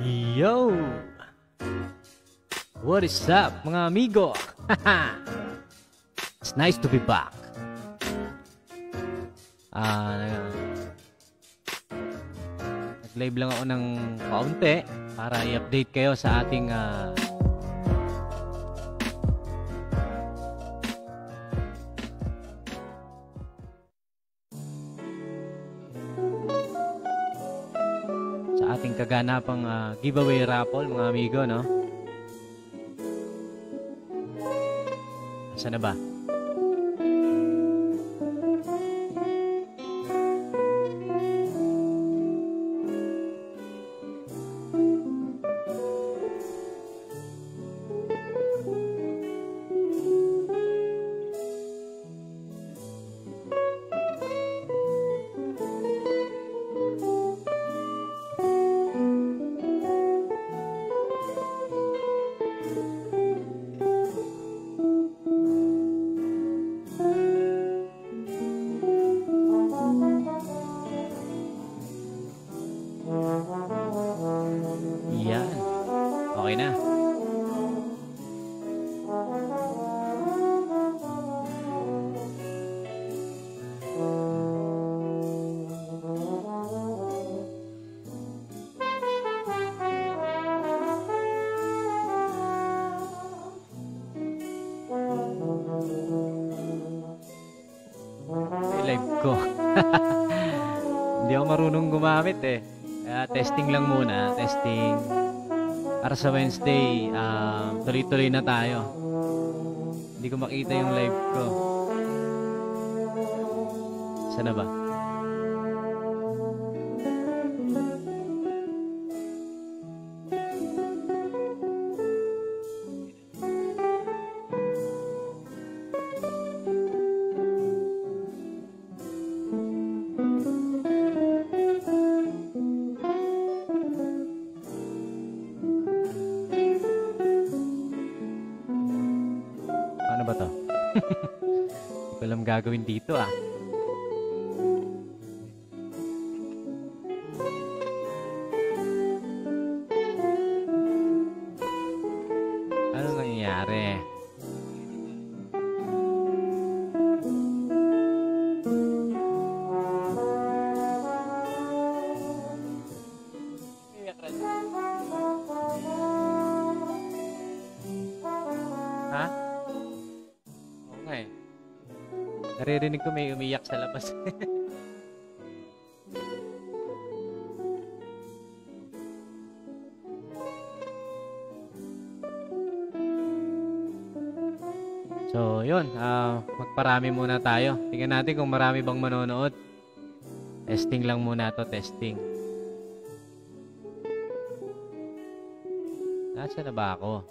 Yo! What is up, mga amigo? It's nice to be back. Nag-live lang ako ng kaunti para i-update kayo sa ating kaganapang giveaway raffle, mga amigo, no? Saan na ba? Okay na. Live ko. Hindi ako marunong gumamit eh. Kaya testing lang muna. Testing. Para sa Wednesday, tuloy-tuloy na tayo. Hindi ko makita yung live ko. Saan na ba? Ano ba to? Hindi ko alam gagawin dito ah. Ano nangyayari? Ha? Okay. Naririnig ko may umiyak sa labas. So, yun. Magparami muna tayo. Tingnan natin kung marami bang manonood. Testing lang muna to, testing. Nasaan na ba ako?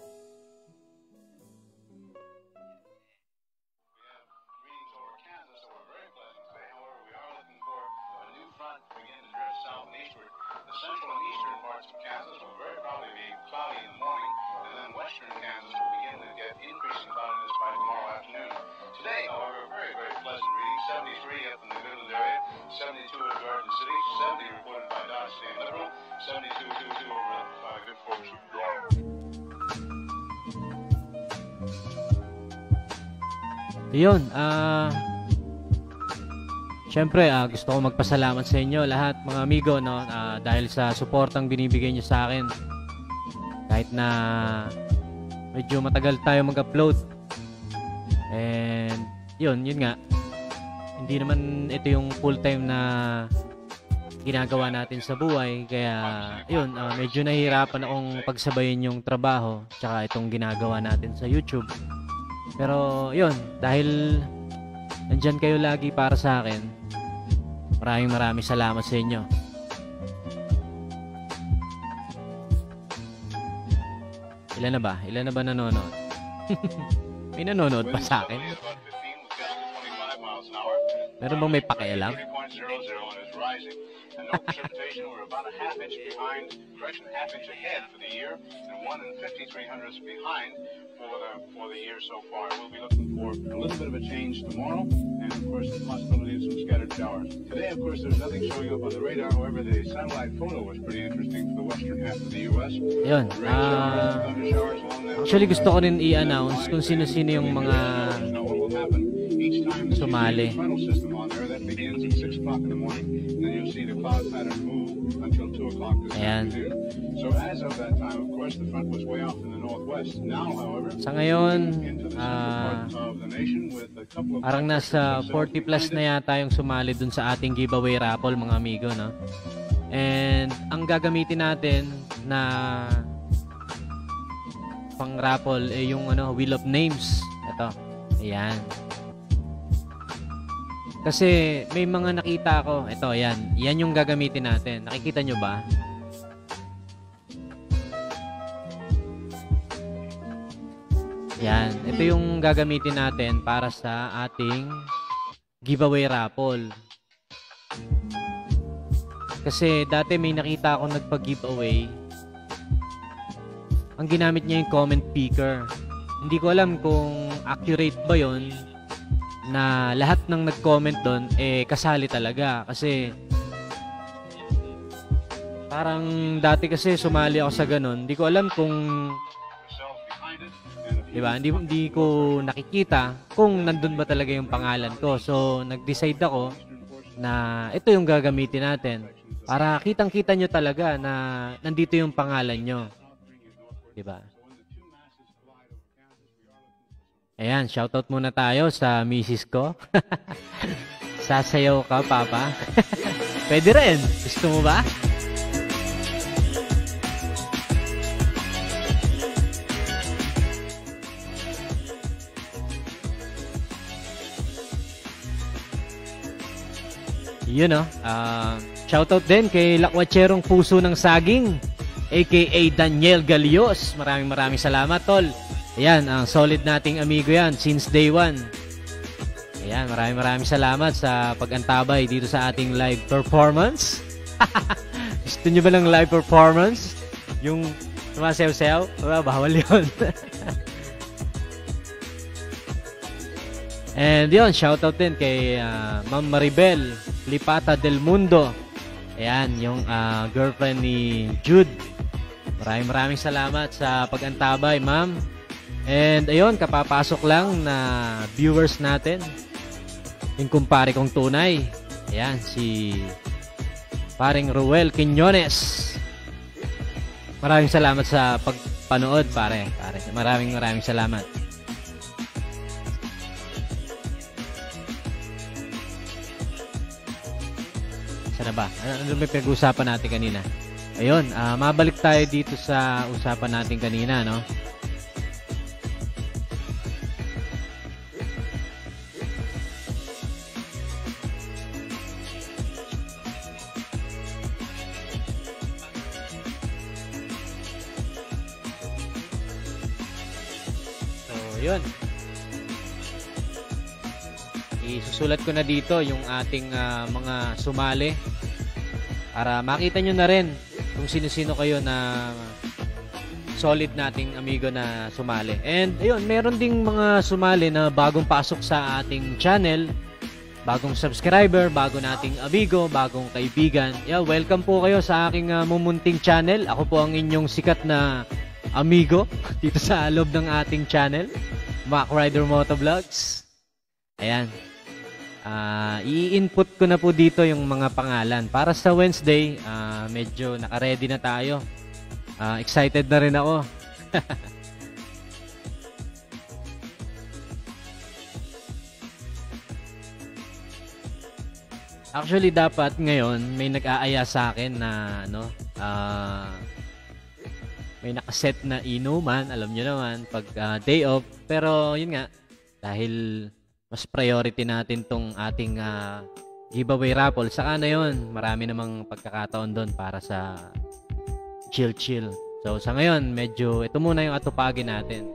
Today, however, very, very pleasant reading. 73 up in the Midland area, 72 in Garden City, 70 reported by Dodge City and Liberal, 72 over by good folks from York. Yun, syempre, gusto ko magpasalamat sa inyo lahat, mga amigo, no? Dahil sa suportang binibigay nyo sa akin. Kahit na medyo matagal tayo mag-upload. And yun nga. Hindi naman ito yung full-time na ginagawa natin sa buhay. Kaya yun, medyo nahihirapan akong pagsabayin yung trabaho tsaka itong ginagawa natin sa YouTube. Pero yun, dahil nandyan kayo lagi para sa akin, maraming salamat sa inyo. Ilan na ba? Ilan na ba nanonood? May nanonood pa sa akin? Meron bang may pakialam? And no precipitation. We're about a half inch behind, correction, half inch ahead for the year, and 1 53/100ths behind for the year so far. We'll be looking for a little bit of a change tomorrow, and of course the possibility of some scattered showers. Today, of course, there's nothing showing up on the radar. However, the satellite photo was pretty interesting for the western half of the U.S. Yun. Actually, gusto ko rin i-announce kung sino-sino yung mga sumali. Ayan. Sa ngayon, parang nasa 40 plus na yata yung sumali dun sa ating giveaway raffle, mga amigo, no? And ang gagamitin natin na pang raffle ay yung Wheel of Names. Ito. Ayan. Kasi may mga nakita ako. Ito, ayan. Yan yung gagamitin natin. Nakikita nyo ba? Yan. Ito yung gagamitin natin para sa ating giveaway raffle. Kasi dati may nakita ako nagpag-giveaway. Ang ginamit niya yung comment picker. Hindi ko alam kung accurate ba yon na lahat ng nag-comment doon kasali talaga. Kasi parang dati kasi sumali ako sa ganun. Hindi ko alam kung diba? Hindi ko nakikita kung nandun ba talaga yung pangalan ko. So, nag-decide ako na ito yung gagamitin natin para kitang-kita nyo talaga na nandito yung pangalan nyo. Diba? Ayan, shoutout muna tayo sa misis ko. Sasayaw ka, Papa. Pwede rin. Gusto mo ba? Yun, no? Shoutout din kay Lakwatserong Puso ng Saging, aka Daniel Galios. Maraming salamat, tol. Ayan, ang solid nating amigo yan since day one. Ayan, maraming salamat sa pag-antabay dito sa ating live performance. Gusto nyo ba ng live performance? Yung sumasayaw-sayaw? Bawal yun. And yun, shoutout din kay Ma'am Maribel Lipata del Mundo. Ayan, yung girlfriend ni Jude. Maraming salamat sa pag-antabay, ma'am. And ayun, kapapasok lang na viewers natin. Yung kumpare kong tunay. Ayan, si paring Ruel Quiñones. Maraming salamat sa pagpanood, pare. Maraming salamat. Sana ba? Ano may pag-usapan natin kanina? Ayun, mabalik tayo dito sa usapan natin kanina, no? Yun. Isusulat ko na dito yung ating mga sumali para makita nyo na rin kung sino-sino kayo na solid nating amigo na sumali. And ayun, meron ding mga sumali na bagong pasok sa ating channel, bagong subscriber, bago nating amigo, bagong kaibigan. Yeah, welcome po kayo sa aking mumunting channel. Ako po ang inyong sikat na amigo dito sa loob ng ating channel, Mac Rider Motovlogs. Ayan. I-input ko na po dito yung mga pangalan. Para sa Wednesday, medyo naka-ready na tayo. Excited na rin ako. Actually, dapat ngayon may nag-aaya sa akin na may nakaset na inuman, alam nyo naman, pag day off. Pero yun nga, dahil mas priority natin tong ating giveaway raffle. Saka na yun, marami namang pagkakataon doon para sa chill. So sa ngayon, medyo ito muna yung atupagin natin.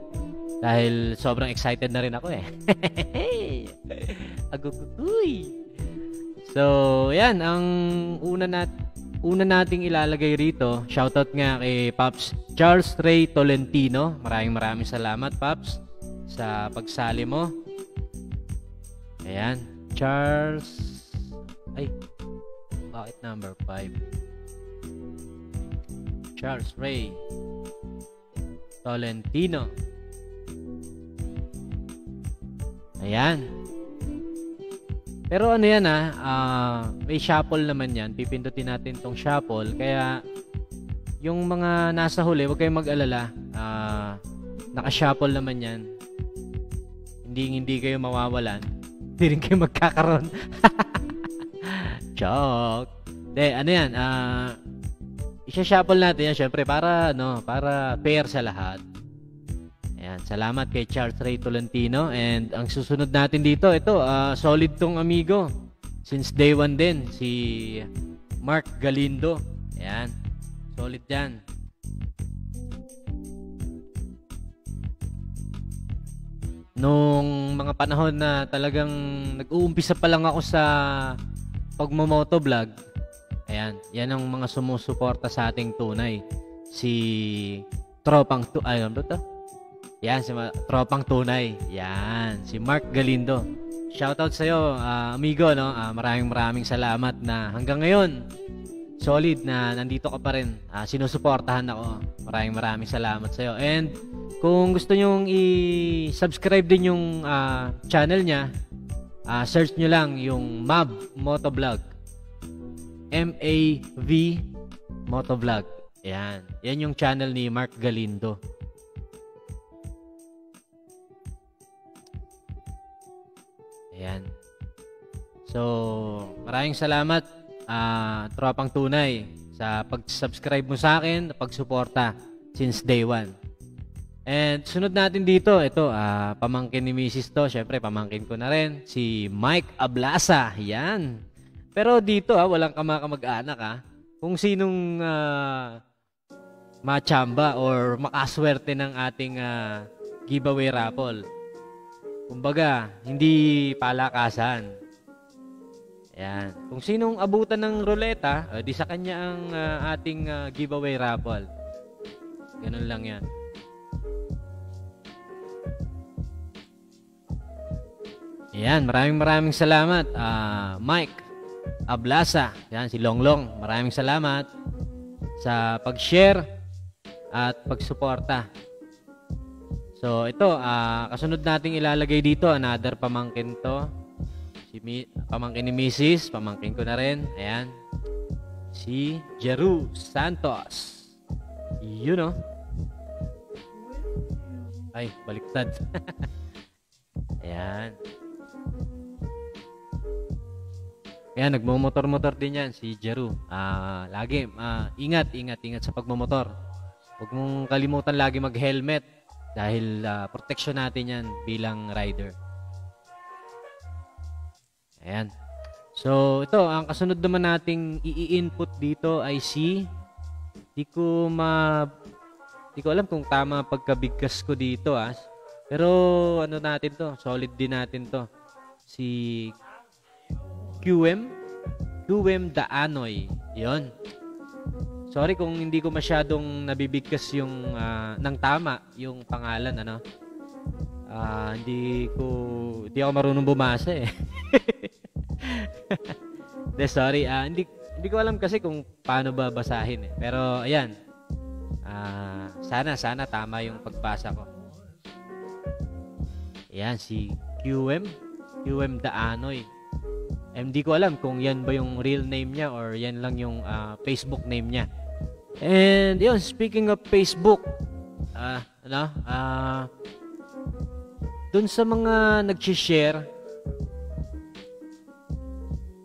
Dahil sobrang excited na rin ako eh. Agugutoy! So, yan. Ang una nating ilalagay rito, shoutout nga kay Pops Charles Ray Tolentino. Maraming salamat, Pops, sa pagsali mo. Ayan. Bakit number 5? Charles Ray Tolentino. Ayan. Pero ano yan may shuffle naman yan. Pipindutin natin tong shuffle. Kaya yung mga nasa huli, huwag kayong mag-alala. Naka-shuffle naman yan. Hindi kayo mawawalan. Hindi rin kayo magkakaroon. Joke. Ano yan? Isa-shuffle natin yan syempre para fair sa lahat. Ayan, salamat kay Charles Ray Tolentino. And ang susunod natin dito, ito, solid tong amigo. Since day 1 din, si Mark Galindo. Ayan, solid yan. Nung mga panahon na talagang nag-uumpisa pa lang ako sa pagmo-motovlog, ayan, yan ang mga sumusuporta sa ating tunay. Si Tropang Yan, si Tropang Tunay. Yan, si Mark Galindo. Shoutout sa'yo, amigo, no? Maraming salamat na hanggang ngayon, solid na nandito ka pa rin. Sinusuportahan ako. Maraming salamat sa'yo. And kung gusto nyong i-subscribe din yung channel niya, search nyo lang yung MAV Motovlog. MAV Motovlog. Yan. Yan yung channel ni Mark Galindo. Ayan. So, maraming salamat, Tropang Tunay, sa pag-subscribe mo sa akin, pagsuporta since day 1. And sunod natin dito, ito, pamangkin ni Mrs. to. Syempre, pamangkin ko na rin, si Mike Ablasa. Yan. Pero dito, walang kamag-anak, kung sinong machamba or makaswerte ng ating giveaway raffle. Kumbaga, hindi palakasan. Ayan. Kung sinong abutan ng ruleta, di sa kanya ang ating giveaway raffle. Ganun lang yan. Ayan, maraming salamat. Mike Ablasa. Ayan, si Longlong. Maraming salamat sa pag-share at pagsuporta. So, ito, kasunod nating ilalagay dito, another pamangkin to. Pamangkin ni Mrs., pamangkin ko na rin. Ayan. Si Jeru Santos. Yun, Ay, baliktad. Ayan. Ayan, nagmumotor-motor din yan, si Jeru. Lagi, ingat sa pagmumotor. Huwag mong kalimutan lagi mag-helmet. Dahil protection natin yan bilang rider. Ayan. So, ito, ang kasunod naman nating i-input dito ay di ko alam kung tama pagkabigkas ko dito, Pero, natin to, solid din natin to. Si QM Daanoy. Yon. Sorry kung hindi ko masyadong nabibigkas yung ng tama yung pangalan, hindi ako marunong bumasa sorry, hindi ko alam kasi kung paano ba basahin Pero ayan. Sana tama yung pagbasa ko. Ayan, si QM Daanoy. Hindi ko alam kung yan ba yung real name niya or yan lang yung Facebook name niya. And yun, speaking of Facebook, dun sa mga nag-share,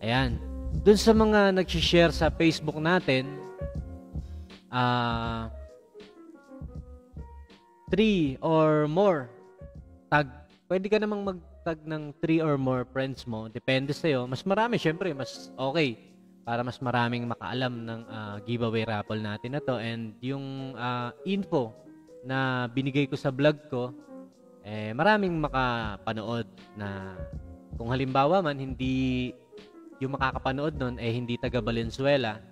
ayan, dun sa mga nag-share sa Facebook natin, 3 or more tag, pwede ka namang mag-tag ng 3 or more friends mo, depende sa'yo. Mas marami, syempre, mas okay para mas maraming makaalam ng giveaway raffle natin na to. And yung info na binigay ko sa vlog ko, maraming makapanood na kung halimbawa man hindi yung makakapanood nun hindi taga Valenzuela,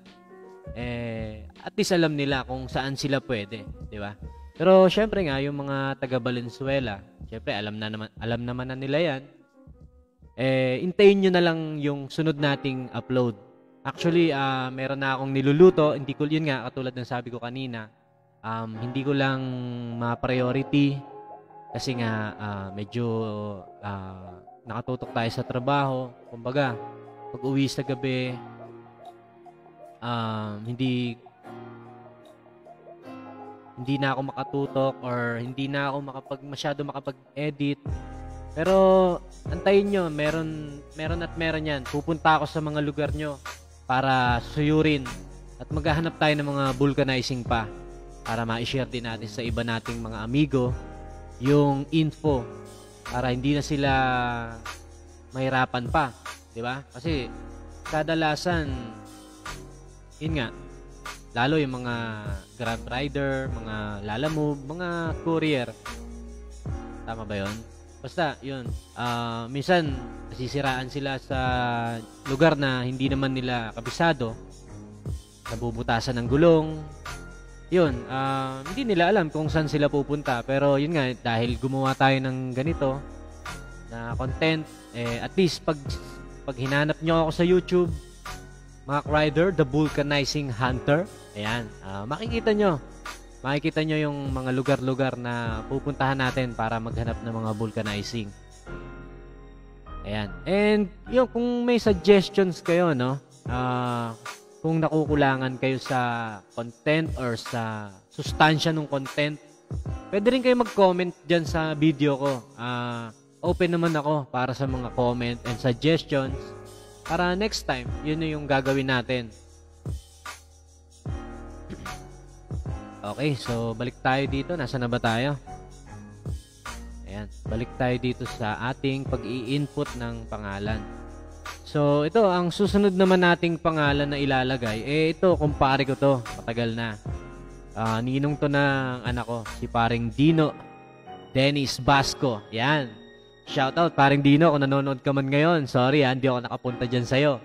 at least alam nila kung saan sila pwede, di ba? Pero syempre nga yung mga taga Valenzuela, syempre alam naman na nila yan. Hintayin nyo na lang yung sunod nating upload. Actually, meron na akong niluluto. Hindi ko, yun nga, katulad ng sabi ko kanina, hindi ko lang ma-priority kasi nga medyo nakatutok tayo sa trabaho. Kumbaga, pag uwi sa gabi, hindi na ako makatutok or hindi na ako masyado makapag-edit. Pero antayin nyo, meron yan. Pupunta ako sa mga lugar nyo para suyurin at maghahanap tayo ng mga vulcanizing pa para ma-share din natin sa iba nating mga amigo yung info para hindi na sila mahirapan pa, di ba? Kasi kadalasan yun nga, lalo yung mga Grab Rider, mga Lalamove, mga courier. Tama ba yun? Basta, yun. Minsan, nasisiraan sila sa lugar na hindi naman nila kabisado. Nabubutasan ng gulong. Yun, hindi nila alam kung saan sila pupunta. Pero yun nga, dahil gumawa tayo ng ganito na content, at least pag hinanap nyo ako sa YouTube, Mac Rider, The Vulcanizing Hunter, ayan, makikita nyo yung mga lugar-lugar na pupuntahan natin para maghanap ng mga vulcanizing. Ayan. And yung kung may suggestions kayo, no? Kung nakukulangan kayo sa content or sa sustansya ng content, pwede rin kayo mag-comment dyan sa video ko. Open naman ako para sa mga comment and suggestions para next time, yun yung gagawin natin. Okay, so balik tayo dito. Nasaan na ba tayo? Ayan, balik tayo dito sa ating pag-i-input ng pangalan. So, ito, ang susunod naman nating pangalan na ilalagay, ito, kumpare ko to. Matagal na. Ninong to ng anak ko, si paring Dino Dennis Basco. Yan. Shoutout, paring Dino, kung nanonood ka man ngayon. Sorry, hindi ako nakapunta dyan sa'yo.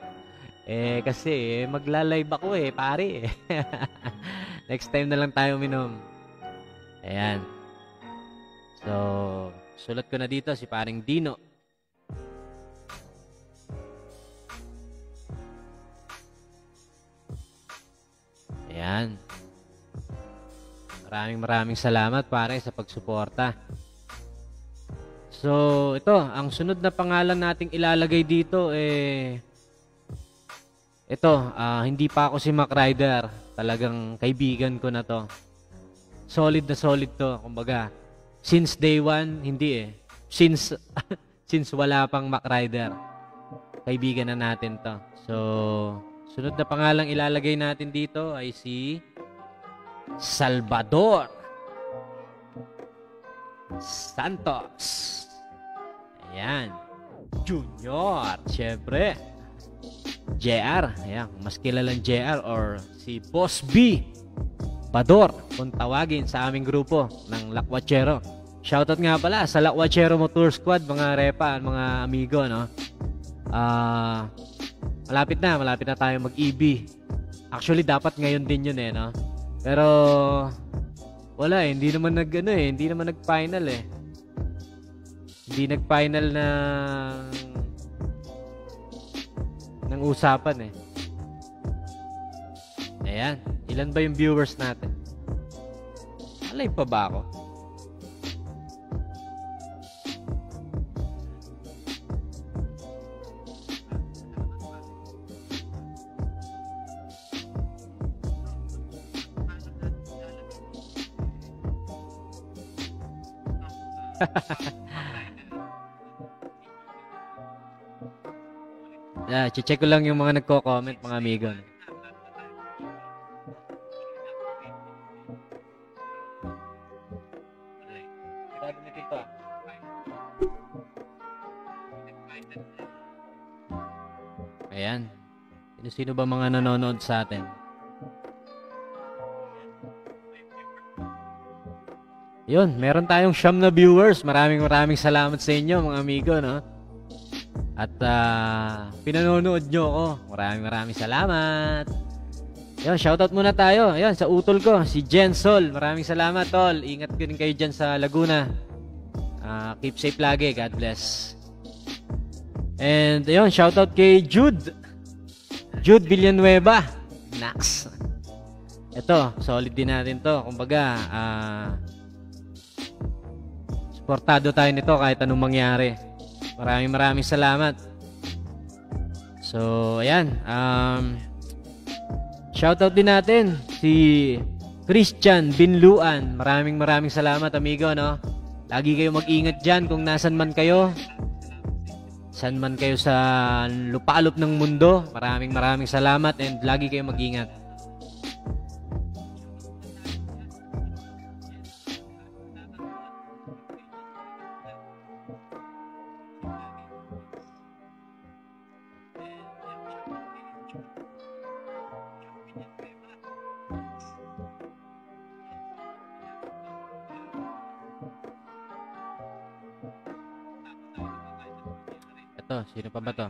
Kasi, magla-live ako pare. Next time na lang tayo minom. Ayan. So, sulat ko na dito si paring Dino. Ayan. Maraming salamat pare sa pagsuporta. So, ito, ang sunod na pangalan nating ilalagay dito ito, hindi pa ako si Mac Rider. Talagang kaibigan ko na to. Solid na solid to. Kumbaga, since day one, hindi Since wala pang Mac Rider, kaibigan na natin to. So, sunod na pangalang ilalagay natin dito ay si Salvador Santos. Ayan. Junior. Siyempre. JR. Ayan. Mas kilalang JR or si Boss B. Bador. Kung tawagin sa aming grupo ng Lakwachero. Shoutout nga pala sa Lakwachero Motor Squad, mga repa, mga amigo, no? Malapit na tayo mag-EB. Actually, dapat ngayon din yun no? Pero, wala hindi naman hindi naman nag-final Hindi nag-final ng usapan Ayan. Ilan ba yung viewers natin? Alay pa ba ako? Check ko lang yung mga nagko-comment, mga amigo. Ayan. Sino ba mga nanonood sa atin? Yun, meron tayong 9 na viewers. Maraming salamat sa inyo, mga amigo, no? At pinanonood nyo ako. Maraming salamat. Ayun, shoutout muna tayo. Ayun, sa utol ko, si Jensol. Maraming salamat, tol. Ingat din kayo dyan sa Laguna. Keep safe lagi. God bless. And ayun, shoutout kay Jude. Jude Villanueva. Nax. Ito, solid din natin to. Kumbaga, suportado tayo nito kahit anong mangyari. Maraming salamat. So, ayan. Shoutout din natin si Christian Binluan. Maraming salamat, amigo, no? Lagi kayo mag-ingat dyan kung nasan man kayo. San man kayo sa lupalop ng mundo. Maraming salamat and lagi kayo mag-ingat. Ito, sino pa ba to?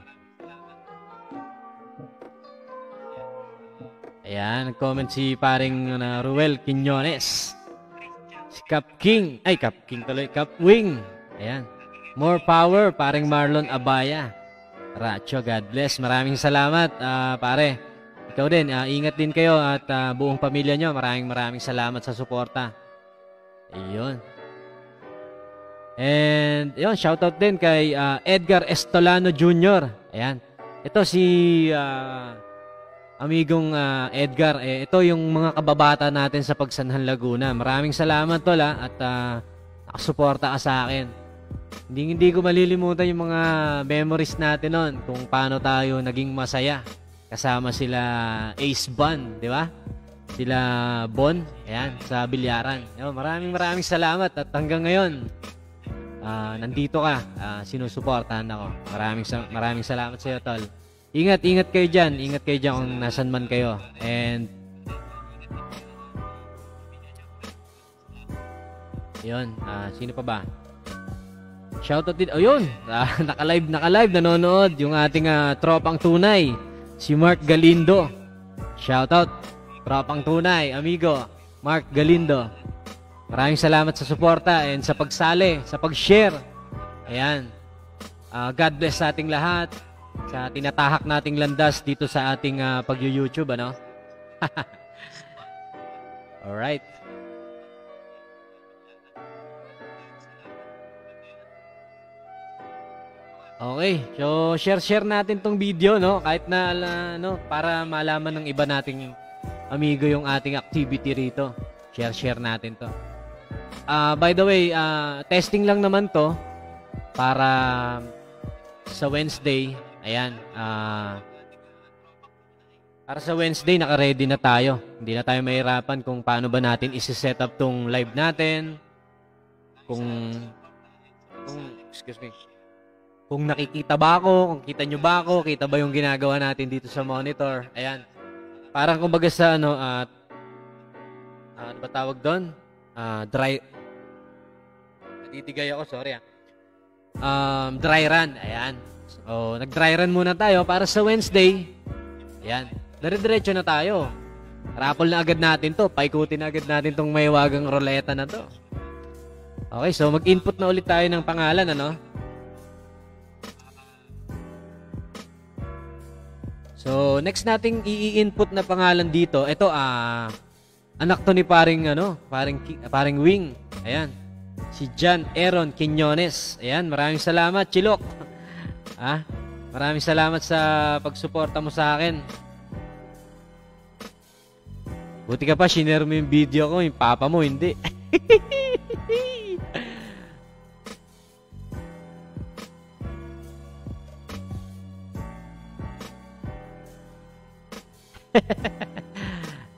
Ayan, nag-comment si paring Ruel Quiñones. Si Cap King. Ay, Cap King tuloy. Cap Wing. Ayan. More power, paring Marlon Abaya. Racho, God bless. Maraming salamat, pare. Ikaw din, ingat din kayo at buong pamilya nyo. Maraming salamat sa suporta. Ayun. And, yun, shoutout din kay Edgar Estolano Jr. Ayan. Ito si amigong Edgar. Ito yung mga kababata natin sa Pagsanhan Laguna. Maraming salamat, tol, at nakasuporta ka sa akin. Hindi ko malilimutan yung mga memories natin noon kung paano tayo naging masaya. Kasama sila Ace Bun, di ba? Sila Bon, ayan, sa bilyaran. Ayan, maraming salamat at hanggang ngayon, nandito ka, sinusuportahan ako. Maraming salamat sa iyo, tol. Ingat kayo dyan. Ingat kayo dyan kung nasan man kayo. And yun, sino pa ba? Shoutout din. Ayun, naka-live, nanonood yung ating tropang tunay, si Mark Galindo. Shoutout, tropang tunay, amigo, Mark Galindo. Maraming salamat sa suporta and sa pagsali, sa pag-share. Ayan. God bless sa ating lahat, sa tinatahak nating landas dito sa ating pag-YouTube, ano? Alright. Okay, so share natin tong video, no? Kahit na para malaman ng iba nating amigo yung ating activity rito. Share natin to. By the way, testing lang naman to para sa Wednesday. Ayan, para sa Wednesday naka-ready na tayo. Hindi na tayo mahirapan kung paano ba natin isi-set up tong live natin. Kung nakikita ba ako, kung kita nyo ba ako, kita ba yung ginagawa natin dito sa monitor. Ayan. Parang kumbaga sa ano ba tawag doon? Natitigay ako, sorry. Dry run. Ayan. So, nag-dry run muna tayo para sa Wednesday. Ayan. Dire-diretso na tayo. Raffle na agad natin to. Paikutin na agad natin tong may wagang roleta na to. Okay, so mag-input na ulit tayo ng pangalan, ano? So, next nating i-input na pangalan dito, ito, anak to ni paring Wing. Ayan. Si John Aaron Quiñones. Ayan, maraming salamat, Chilok. Maraming salamat sa pagsuporta mo sa akin. Buti ka pa, shinare mo yung video ko, yung papa mo, hindi.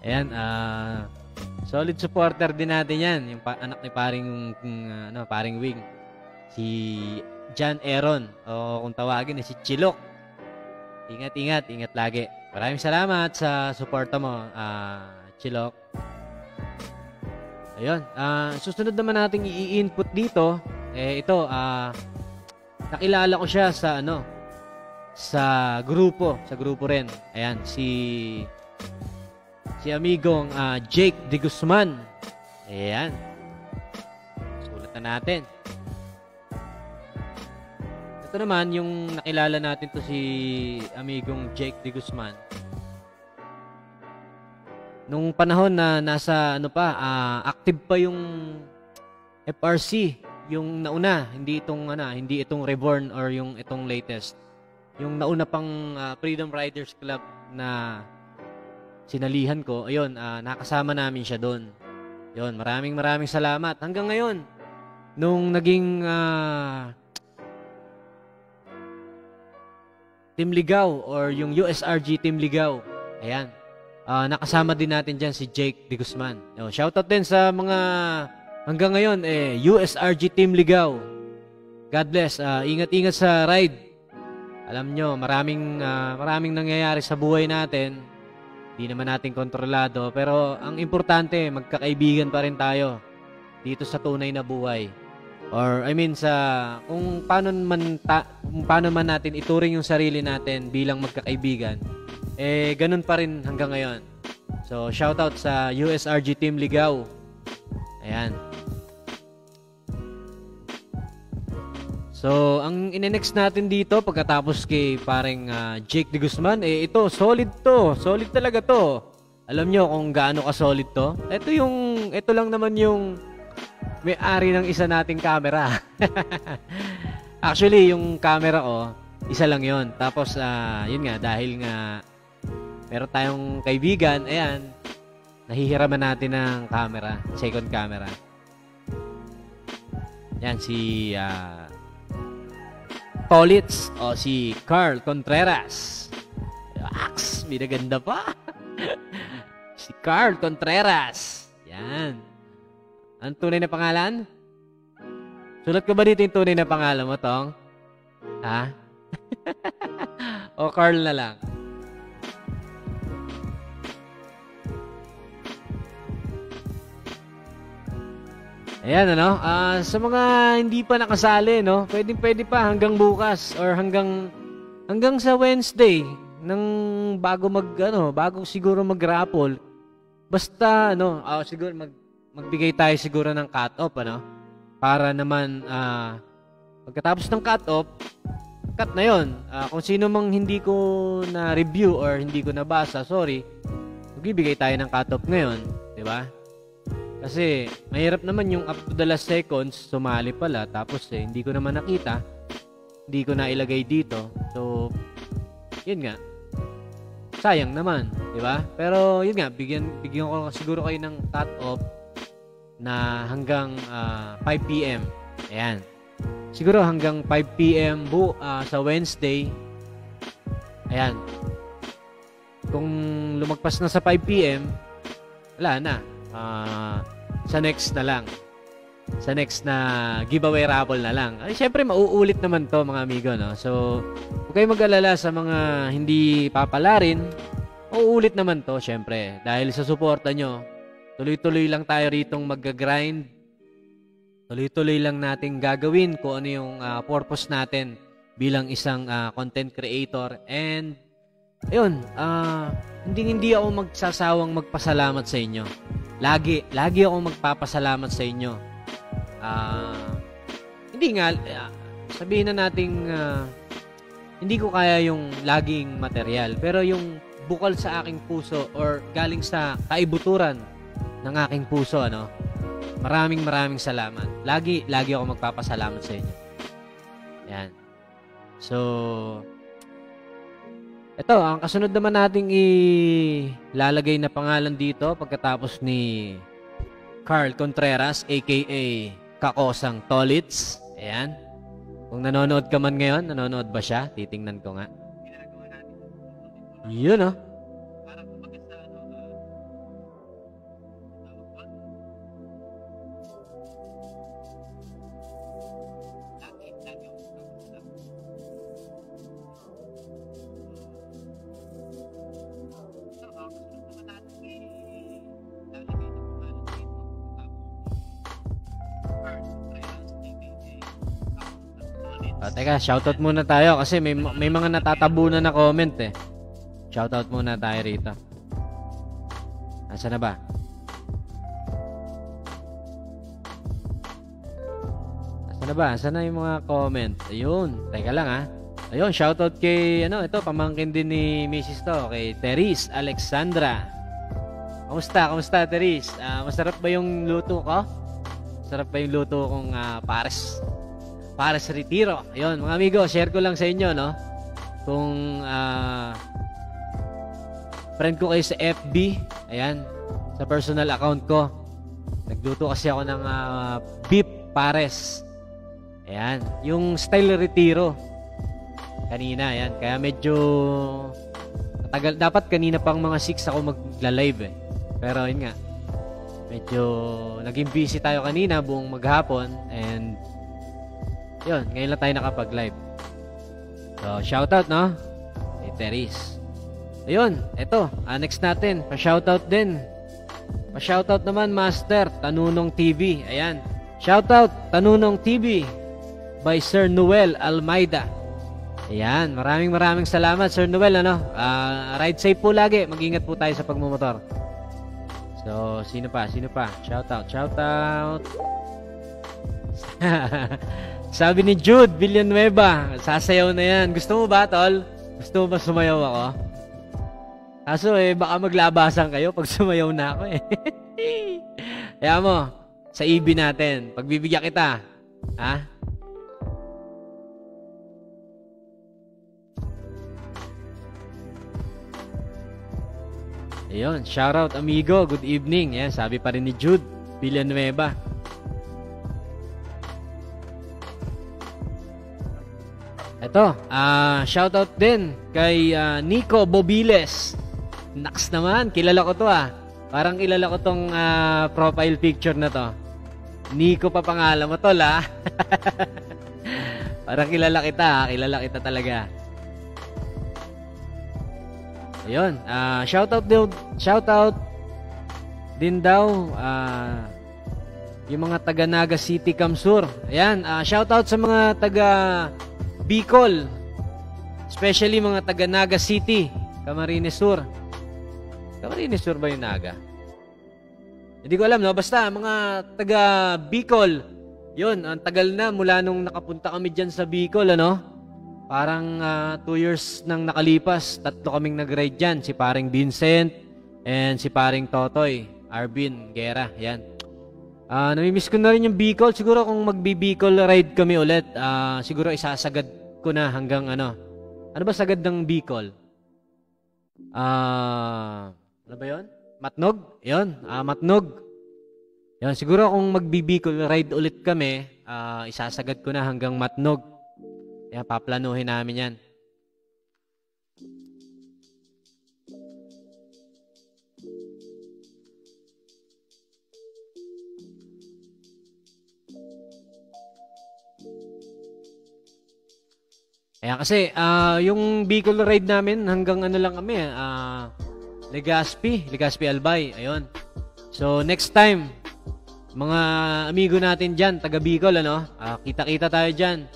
Ayan, solid supporter din natin yan, yung anak ni paring Wing, si John Aaron, o kung tawagin si Chilok. Ingat lagi. Maraming salamat sa suporta mo, Chilok. Ayun, susunod naman nating i-input dito, ito, nakilala ko siya sa sa grupo rin. Ayan, si amigong Jake De Guzman. Ayan. Sulatan natin. Ito naman, yung nakilala natin to si amigong Jake De Guzman. Nung panahon na nasa active pa yung FRC, yung nauna, hindi itong Reborn or yung itong latest. Yung nauna pang Freedom Riders Club na sinalihan ko, ayun, nakasama namin siya doon. Yun, maraming salamat. Hanggang ngayon, nung naging Team Ligaw or yung USRG Team Ligaw, ayan, nakasama din natin dyan si Jake De Guzman. Yo, shoutout din sa mga hanggang ngayon, USRG Team Ligaw. God bless. Ingat-ingat sa ride. Alam nyo, maraming nangyayari sa buhay natin. Hindi naman natin kontrolado. Pero ang importante, magkakaibigan pa rin tayo dito sa tunay na buhay. Or I mean kung paano man natin ituring yung sarili natin bilang magkakaibigan, ganun pa rin hanggang ngayon. So, shoutout sa USRG Team Ligaw. Ayan. So, ang ine-next natin dito pagkatapos kay pareng Jake De Guzman, ito, solid to. Solid talaga to. Alam nyo kung gaano ka-solid to? Ito lang naman yung may-ari ng isa nating camera. Actually, yung camera ko, isa lang yon. Tapos, yun nga, dahil nga meron tayong kaibigan, ayan, nahihiraman natin ng camera, second camera. Yan, si Tolitz o si Carl Contreras. Aks, may naganda pa. Si Carl Contreras. Yan. Ang tunay na pangalan? Sulat ko ba dito yung tunay na pangalan mo, Tong? Ha? O Carl na lang? Ayan, sa mga hindi pa nakasali, pwede pa hanggang bukas or hanggang sa Wednesday ng bago siguro mag-raffle. Basta, siguro magbigay tayo siguro ng cut-off, para naman, pagkatapos ng cut-off, cut na yon. Kung sino mang hindi ko na-review or hindi ko nabasa, sorry, magbibigay tayo ng cut-off ngayon, di ba? Kasi, mahirap naman yung up to the last seconds, sumali pala, tapos hindi ko naman nakita, hindi ko na ilagay dito. So, yun nga. Sayang naman, di ba? Pero, yun nga, bigyan ko siguro kayo ng cut-off na hanggang 5 p.m. Ayan. Siguro hanggang 5 p.m. sa Wednesday. Ayan. Kung lumagpas na sa 5 p.m., wala na. Sa next na lang. Sa next na giveaway raffle na lang. Ay, syempre, mauulit naman to mga amigo, So, huwag kayong mag-alala sa mga hindi papalarin. Mauulit naman to, syempre. Dahil sa suporta nyo, tuloy-tuloy lang tayo ritong mag-grind. Tuloy-tuloy lang natin gagawin kung ano yung purpose natin bilang isang content creator. And, ayun, hindi ako magsasawang magpasalamat sa inyo. Lagi ako magpapasalamat sa inyo. Hindi nga, sabihin na nating hindi ko kaya yung laging material. Pero yung bukal sa aking puso or galing sa kaibuturan ng aking puso, maraming salamat. Lagi ako magpapasalamat sa inyo. Yan. So, ito, ang kasunod naman nating ilalagay na pangalan dito pagkatapos ni Carl Contreras, aka Kakosang Tolitz. Ayan. Kung nanonood ka man ngayon, nanonood ba siya? Titingnan ko nga. Yun, Teka, shoutout muna tayo kasi may mga natatabunan na comment eh. Shoutout muna tayo rito. Nasaan na ba? Nasaan na yung mga comment? Ayun, teka lang ha. Ayun, shoutout kay, ito, pamangkin din ni Mrs. to, kay Therese Alexandra. Kamusta, Therese? Masarap ba yung luto ko? Masarap ba yung luto kong Pares Retiro? Ayun, mga amigo, share ko lang sa inyo, no? Kung friend ko kayo sa FB, ayan, sa personal account ko. Nagluto kasi ako ng beef pares. Ayan, yung style Retiro. Kanina, ayan. Kaya medyo matagal. Dapat kanina pang mga 6 ako magla-live eh. Pero yun nga, medyo naging busy tayo kanina buong maghapon. And yun, ngayon lang tayo nakapag-live. So, shoutout, no? Kay Therese. Ayun, eto. Next natin, pa-shoutout din. Pa-shoutout naman, Master Tanunong TV. Ayan. Shoutout, Tanunong TV by Sir Noel Almeida. Ayan, maraming salamat, Sir Noel, ride safe po lagi. Mag-ingat po tayo sa pagmumotor. So, sino pa? Shoutout. Sabi ni Jude Villanueva, sasayaw na yan. Gusto mo ba, tol? Gusto mo ba sumayaw ako? Kaso baka maglabasan kayo pag sumayaw na ako eh. Kaya mo, sa EB natin, pagbibigyan kita, ha? Ayun, shoutout amigo, good evening. Yan, sabi pa rin ni Jude Villanueva. Ito, shoutout din kay Nico Bobiles. Naks naman, kilala ko to Parang kilala ko tong profile picture na to. Nico pa pangalan mo tol Parang kilala kita talaga. Ayun, shoutout din daw yung mga taga Naga City, Kamsur. Ayan, shoutout sa mga taga Bicol, especially mga taga Naga City, Camarines Sur. Camarines Sur ba yung Naga? Hindi ko alam, no? Basta mga taga Bicol. Yun, ang tagal na mula nung nakapunta kami dyan sa Bicol, Parang 2 years nang nakalipas, 3 kaming nag-ride dyan. Si paring Vincent and si paring Totoy, Arvin Guerra. Yan. Namimiss ko na rin yung Bicol. Siguro kung magbi-Bicol ride kami ulit, siguro isasagad ko na hanggang ano ba sagad ng Bicol? Ano ba yun? Matnog? Yun, Matnog. Yan, siguro kung magbi-Bicol ride ulit kami, isasagad ko na hanggang Matnog. Yan, paplanuhin namin yan. Ayan, kasi yung Bicol ride namin hanggang lang kami, Legazpi Albay. Ayun. So next time, mga amigo natin diyan, taga Bicol, kita-kita tayo diyan.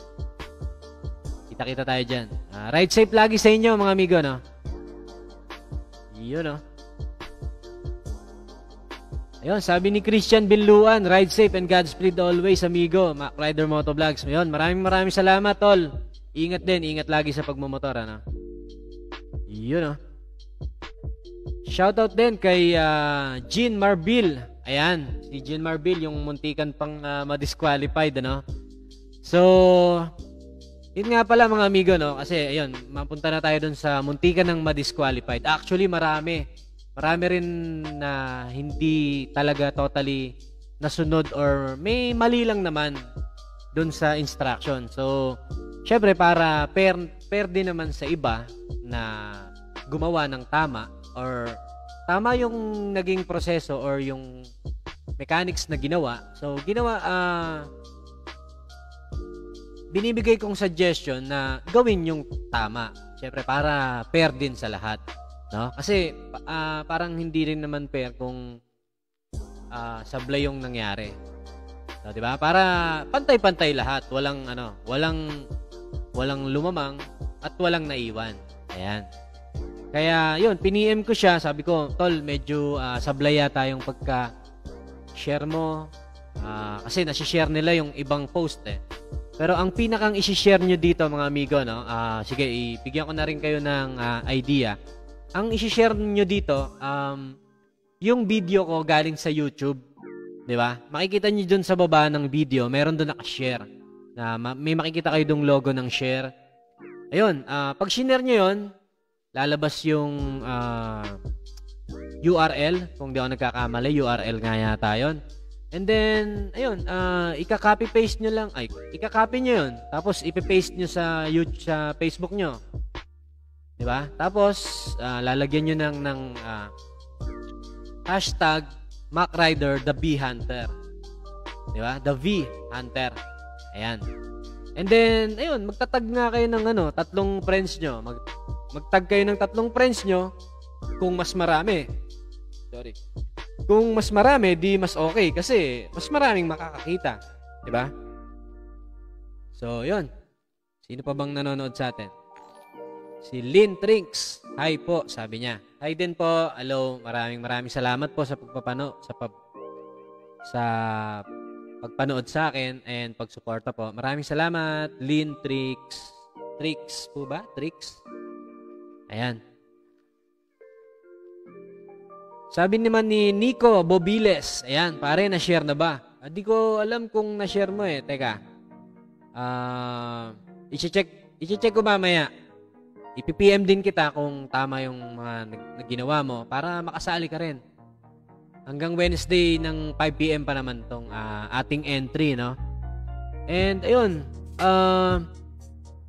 Kita-kita tayo dyan. Ride safe lagi sa inyo, mga amigo, Yun, Ayun, sabi ni Christian Binluan, ride safe and Godspeed always, amigo. Mac Rider Motovlogs. Ayun, maraming salamat, tol. Ingat din, ingat lagi sa pagmumotor, Yun, Shoutout din kay Jean Marbil. Ayan, si Jean Marbil, yung muntikan pang ma-disqualified, So, yun nga pala mga amigo, kasi ayun, mapunta na tayo dun sa muntikan ng ma-disqualified. Actually, marami rin na hindi talaga totally nasunod or may mali lang naman dun sa instruction. So, syempre para fair din naman sa iba na gumawa ng tama or tama yung naging proseso or yung mechanics na ginawa. So, binibigay kong suggestion na gawin yung tama. Siyempre, para fair din sa lahat. Kasi, parang hindi rin naman fair kung sablay yung nangyari. So, diba? Para pantay-pantay lahat. Walang walang lumamang, at walang naiwan. Ayan. Kaya, yun, piniem ko siya. Sabi ko, tol, medyo sablay yata yung pagka-share mo. Kasi nasi-share nila yung ibang post eh. Pero ang pinakang isi-share nyo dito, mga amigo, no? Sige, ibigyan ko na rin kayo ng idea. Ang isi-share nyo dito, yung video ko galing sa YouTube. Di ba? Makikita nyo dun sa baba ng video, meron dun naka-share. May makikita kayo dong logo ng share. Ayun, pag share nyo yun, lalabas yung URL. Kung di ako nagkakamali, URL nga yata yun. And then, ayun, ika-copy-paste nyo lang. Ika-copy nyo yun. Tapos, ipipaste nyo sa YouTube, sa Facebook nyo. Diba? Tapos, lalagyan nyo ng hashtag MacRider the V Hunter. Diba? The V Hunter. Ayan. And then, ayun, magtatag nga kayo ng 3 friends nyo. Magtag kayo ng 3 friends nyo kung mas marami. Sorry. Kung mas marami, di mas okay kasi mas maraming makakakita. Diba? So, yun. Sino pa bang nanonood sa atin? Si Lynn Trinks. Hi po, sabi niya. Hi din po. Hello. Maraming salamat po sa pagpanood sa akin and pagsuporta po. Maraming salamat, Lynn Trinks. Tricks po ba? Tricks? Ayan. Sabi naman ni Nico Bobiles, ayan, pare, na-share na ba? Hindi ko alam kung na-share mo eh. Teka. I-check ko mamaya. I-PM din kita kung tama yung mga ginawa mo para makasali ka rin. Hanggang Wednesday ng 5 PM pa naman tong ating entry, no? And ayun,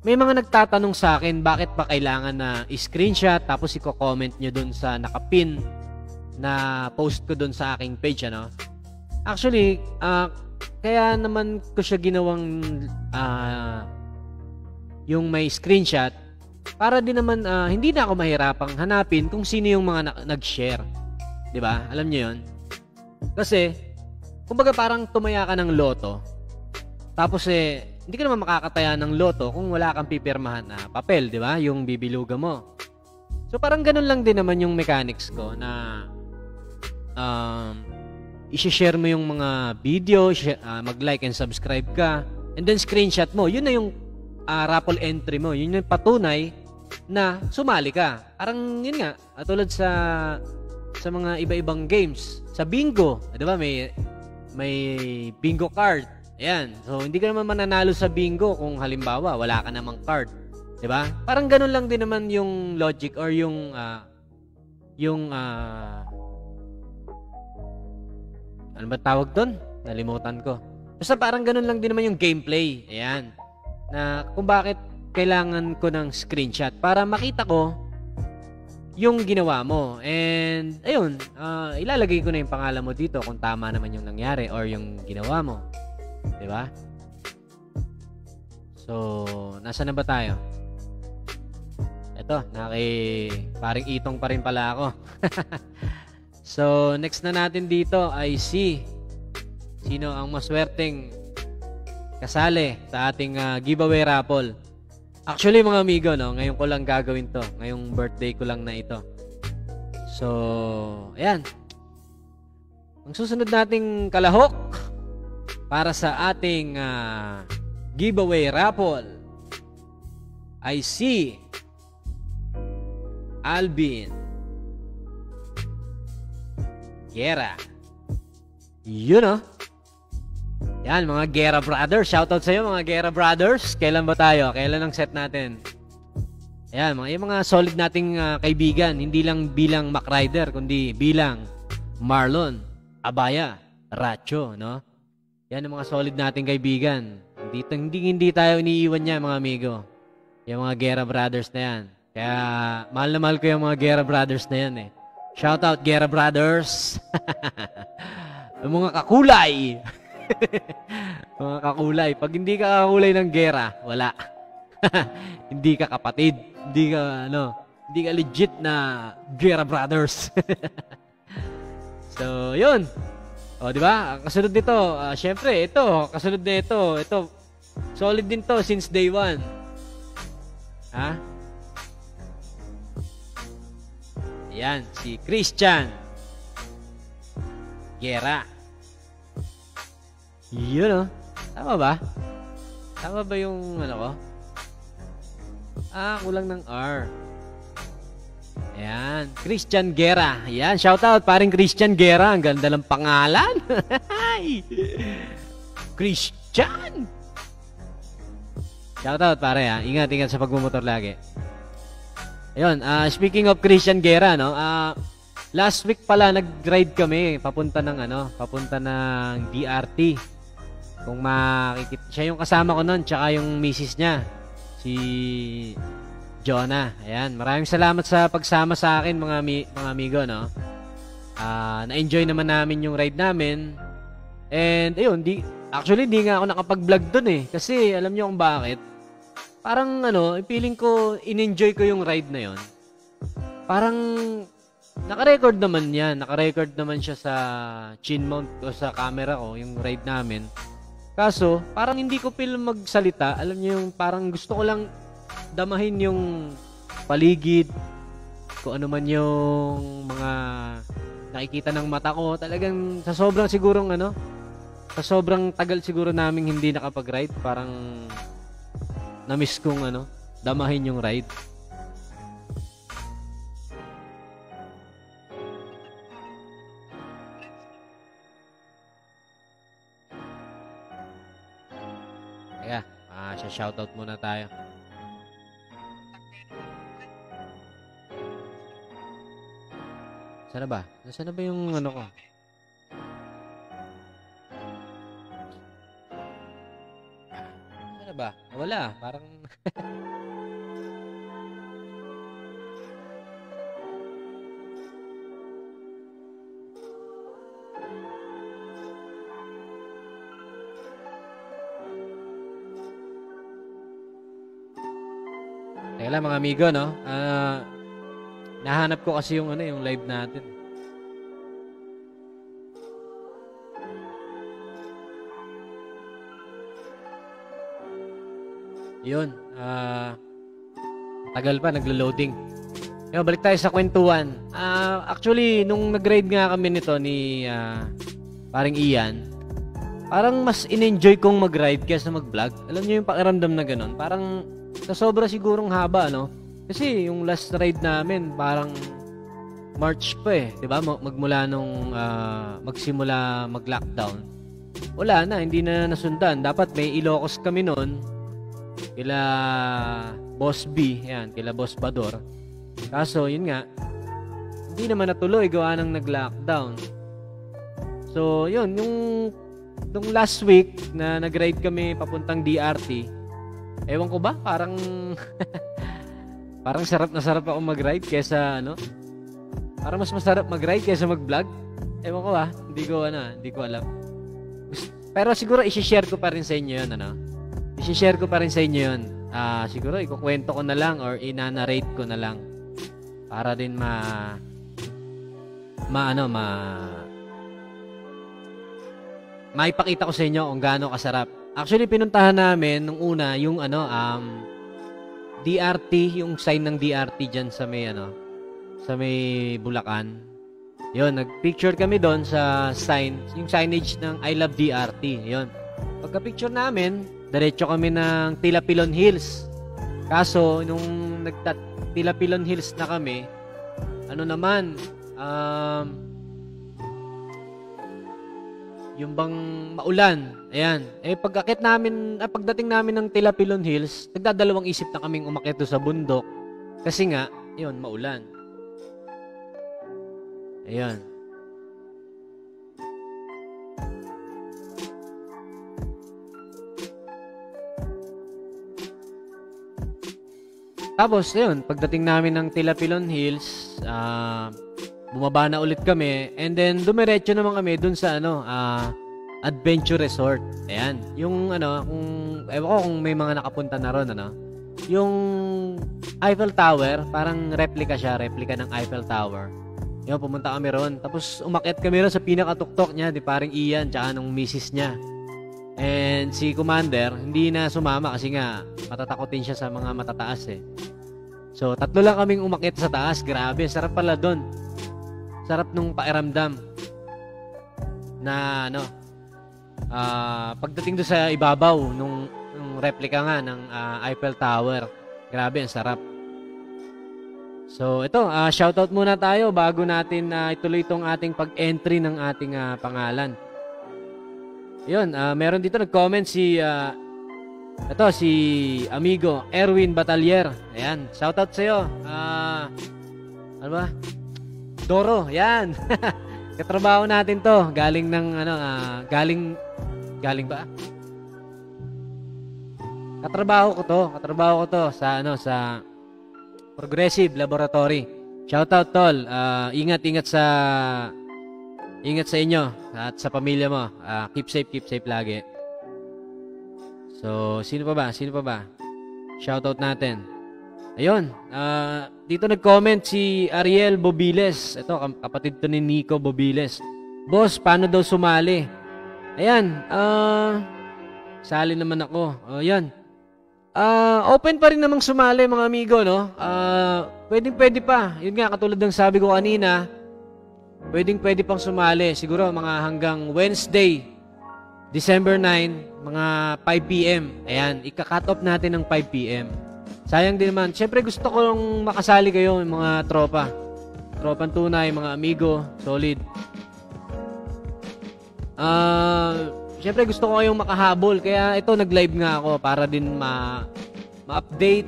may mga nagtatanong sa akin bakit pa kailangan na i-screenshot tapos i-comment nyo dun sa nakapin na post ko dun sa aking page, ano? Actually, kaya naman ko siya ginawang yung may screenshot para din naman hindi na ako mahirapang hanapin kung sino yung mga nag-share. 'Di ba? Alam niyo 'yon. Kasi kumbaga parang tumaya ka ng loto. Tapos hindi ka naman makakataya ng loto kung wala kang pipirmahan na papel, 'di ba? Yung bibiluga mo. So parang ganun lang din naman yung mechanics ko na i-share mo yung mga video, mag-like and subscribe ka, and then screenshot mo. Yun na yung raffle entry mo. Yun yung patunay na sumali ka. Parang yun nga, tulad sa mga iba-ibang games. Sa bingo, di ba? May bingo card. Ayan. So, hindi ka naman mananalo sa bingo kung halimbawa wala ka namang card. Di ba? Parang ganun lang din naman yung logic or yung ano ba tawag doon? Nalimutan ko. Basta parang ganun lang din naman yung gameplay. Ayan. Na kung bakit kailangan ko ng screenshot para makita ko yung ginawa mo. And, ayun, ilalagay ko na yung pangalan mo dito kung tama naman yung nangyari or yung ginawa mo. Diba? So, nasa na ba tayo? Eto, paring itong pa rin pala ako. So, next na natin dito ay sino ang maswerteng kasali sa ating giveaway raffle. Actually, mga amigo, no, ngayon ko lang gagawin to. Ngayong birthday ko lang na ito. So, ayan. Ang susunod nating kalahok para sa ating giveaway raffle ay si Alvin Guerra. Yun, oh. Yan, mga Guerra Brothers. Shoutout sa'yo, mga Guerra Brothers. Kailan ba tayo? Kailan ang set natin? Ayan, yung mga solid nating kaibigan. Hindi lang bilang MacRider, kundi bilang Marlon, Abaya, Racho, no? Yan ang mga solid nating kaibigan. Hindi tayo iniiwan niya, mga amigo. Yung mga Guerra Brothers na yan. Kaya, mahal na mahal ko yung mga Guerra Brothers na yan, eh. Shoutout, Guerra Brothers. Yung mga kakulay. Mga kakulay. Pag hindi ka kakulay ng gera, wala. Hindi ka kapatid. Hindi ka legit na Guerra Brothers. So, yun. O, di ba? Kasunod nito, syempre, kasunod na ito. Ito, solid din to since day one. Ha? Ayan, si Christian Guerra. Yun, oh. Tama ba? Tama ba yung ano ko? Kulang ng R. Ayan, Christian Guerra. Ayan, shoutout paring Christian Guerra. Ang ganda ng pangalan. Christian! Shoutout pare ha. Ingat sa pagmumotor lagi. Ayun, speaking of Christian Guerra, no? Last week pala nag-ride kami papunta ng DRT. Kung makikita, siya yung kasama ko noon, tsaka yung misis niya, si Jonah. Ayan, maraming salamat sa pagsama sa akin mga amigo, no? Na-enjoy naman namin yung ride namin. And ayun, actually di nga ako nakapag-vlog doon eh. Kasi alam niyo kung bakit? Parang feeling ko in-enjoy ko yung ride na yon. Parang naka-record naman yan. Naka-record naman siya sa chin mount o sa camera ko, yung ride namin. Kaso, parang hindi ko feel magsalita. Alam niyo yung parang gusto ko lang damahin yung paligid, kung ano man yung mga nakikita ng mata ko. Talagang sa sobrang tagal siguro naming hindi nakapag-ride, parang na-miss kong damahin yung ride. Teka, shoutout muna tayo. Sana ba? Nasaan na ba yung ko? Sana ba? Wala. Parang... Teka lang mga amigo, no? Nahanap ko kasi yung live natin. Yun. Tagal pa, naglo-loading. Balik tayo sa kwentuhan. Actually, nung nag-ride nga kami nito ni paring Ian, parang mas in-enjoy kong mag-ride kaysa mag-vlog. Alam niyo yung pakiramdam na ganun? Parang sa sobra sigurong haba, no? Kasi yung last ride namin, parang March pa eh. Diba? Magmula nung magsimula mag-lockdown. Wala na, hindi na nasundan. Dapat may Ilocos kami noon. Kila Boss B, yan, kila Boss Bador. Kaso, yun nga, hindi naman natuloy gawa ng nag-lockdown. So, yun, nung last week na nag-ride kami papuntang DRT, ewan ko ba, parang parang sarap na sarap ako mag-ride kesa parang mas masarap mag-ride kesa mag-vlog. Ewan ko ba, hindi ko alam. Pero siguro i-share ko pa rin sa inyo yun, I-share ko pa rin sa inyo yun. Siguro ikukwento ko na lang or ina-narrate ko na lang para din maipakita ko sa inyo kung gaano kasarap. Actually, pinuntahan namin nung una yung DRT, yung sign ng DRT dyan sa may Bulacan. Yun, nag-picture kami doon sa sign, yung signage ng I Love DRT. Yun. Pagka-picture namin, diretso kami ng Tilapilon Hills. Kaso, nung Tilapilon Hills na kami, yung bang maulan. Ayan. Pagdating namin ng Tilapilon Hills, nagdadalawang isip na kaming umakyat sa bundok. Kasi nga, yun, maulan. Ayan. Tapos, yun, pagdating namin ng Tilapilon Hills, bumaba na ulit kami, and then dumiretso naman kami dun sa Adventure Resort. Ayan, yung ewan ko kung may mga nakapunta na ron, yung Eiffel Tower, parang replica ng Eiffel Tower. Yun, pumunta kami ron. Tapos umakyat kami ron sa pinakatuktok niya, di paring Ian, tsaka nung misis niya. And si Commander, hindi na sumama kasi nga matatakotin siya sa mga matataas eh. So, 3 lang kaming umakyat sa taas. Grabe, sarap pala doon. Sarap nung pakiramdam na pagdating doon sa ibabaw nung replica nga ng Eiffel Tower. Grabe, ang sarap. So, ito, shoutout muna tayo bago natin ituloy itong ating pag-entry ng ating pangalan. Yun, meron dito nag-comment si amigo Erwin Batalier. Ayan, shoutout sa'yo. Ano ba? Doro, yan. Katrabaho natin to. Galing ng, galing ba? Katrabaho ko to sa Progressive Laboratory. Shoutout, tol. Ingat sa inyo at sa pamilya mo. Keep safe lagi. So, sino pa ba? Shoutout natin. Ayun, dito nag-comment si Ariel Bobiles. Ito, kapatid to ni Nico Bobiles. Boss, paano daw sumali? Ayan, sali naman ako. Ayan. Open pa rin namang sumali, mga amigo, no? Pwede pa. Yun nga, katulad ng sabi ko kanina, pwede pang sumali. Siguro mga hanggang Wednesday, December 9, mga 5 p.m. Ayan, ika-cut off natin ng 5 p.m. Sayang din naman. Siyempre gusto kong makasali kayo, mga tropa. Tropang tunay, mga amigo, solid. Siyempre gusto ko kayong makahabol. Kaya ito, nag-live nga ako para din ma-update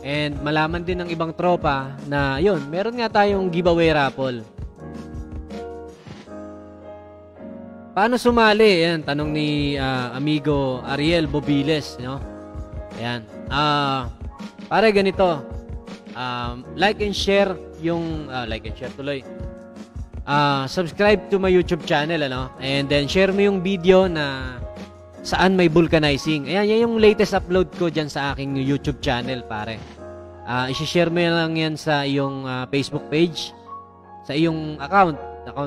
and malaman din ng ibang tropa na yun, meron nga tayong giveaway raffle. Paano sumali? Ayan, tanong ni amigo Ariel Bobiles, no? Ayan. Pare ganito. Like and share yung tuloy. Subscribe to my YouTube channel, ano? And then share mo yung video na saan may vulcanizing. Ayan, yan yung latest upload ko dyan sa aking YouTube channel, pare. I-share mo lang yan sa iyong Facebook page, sa iyong account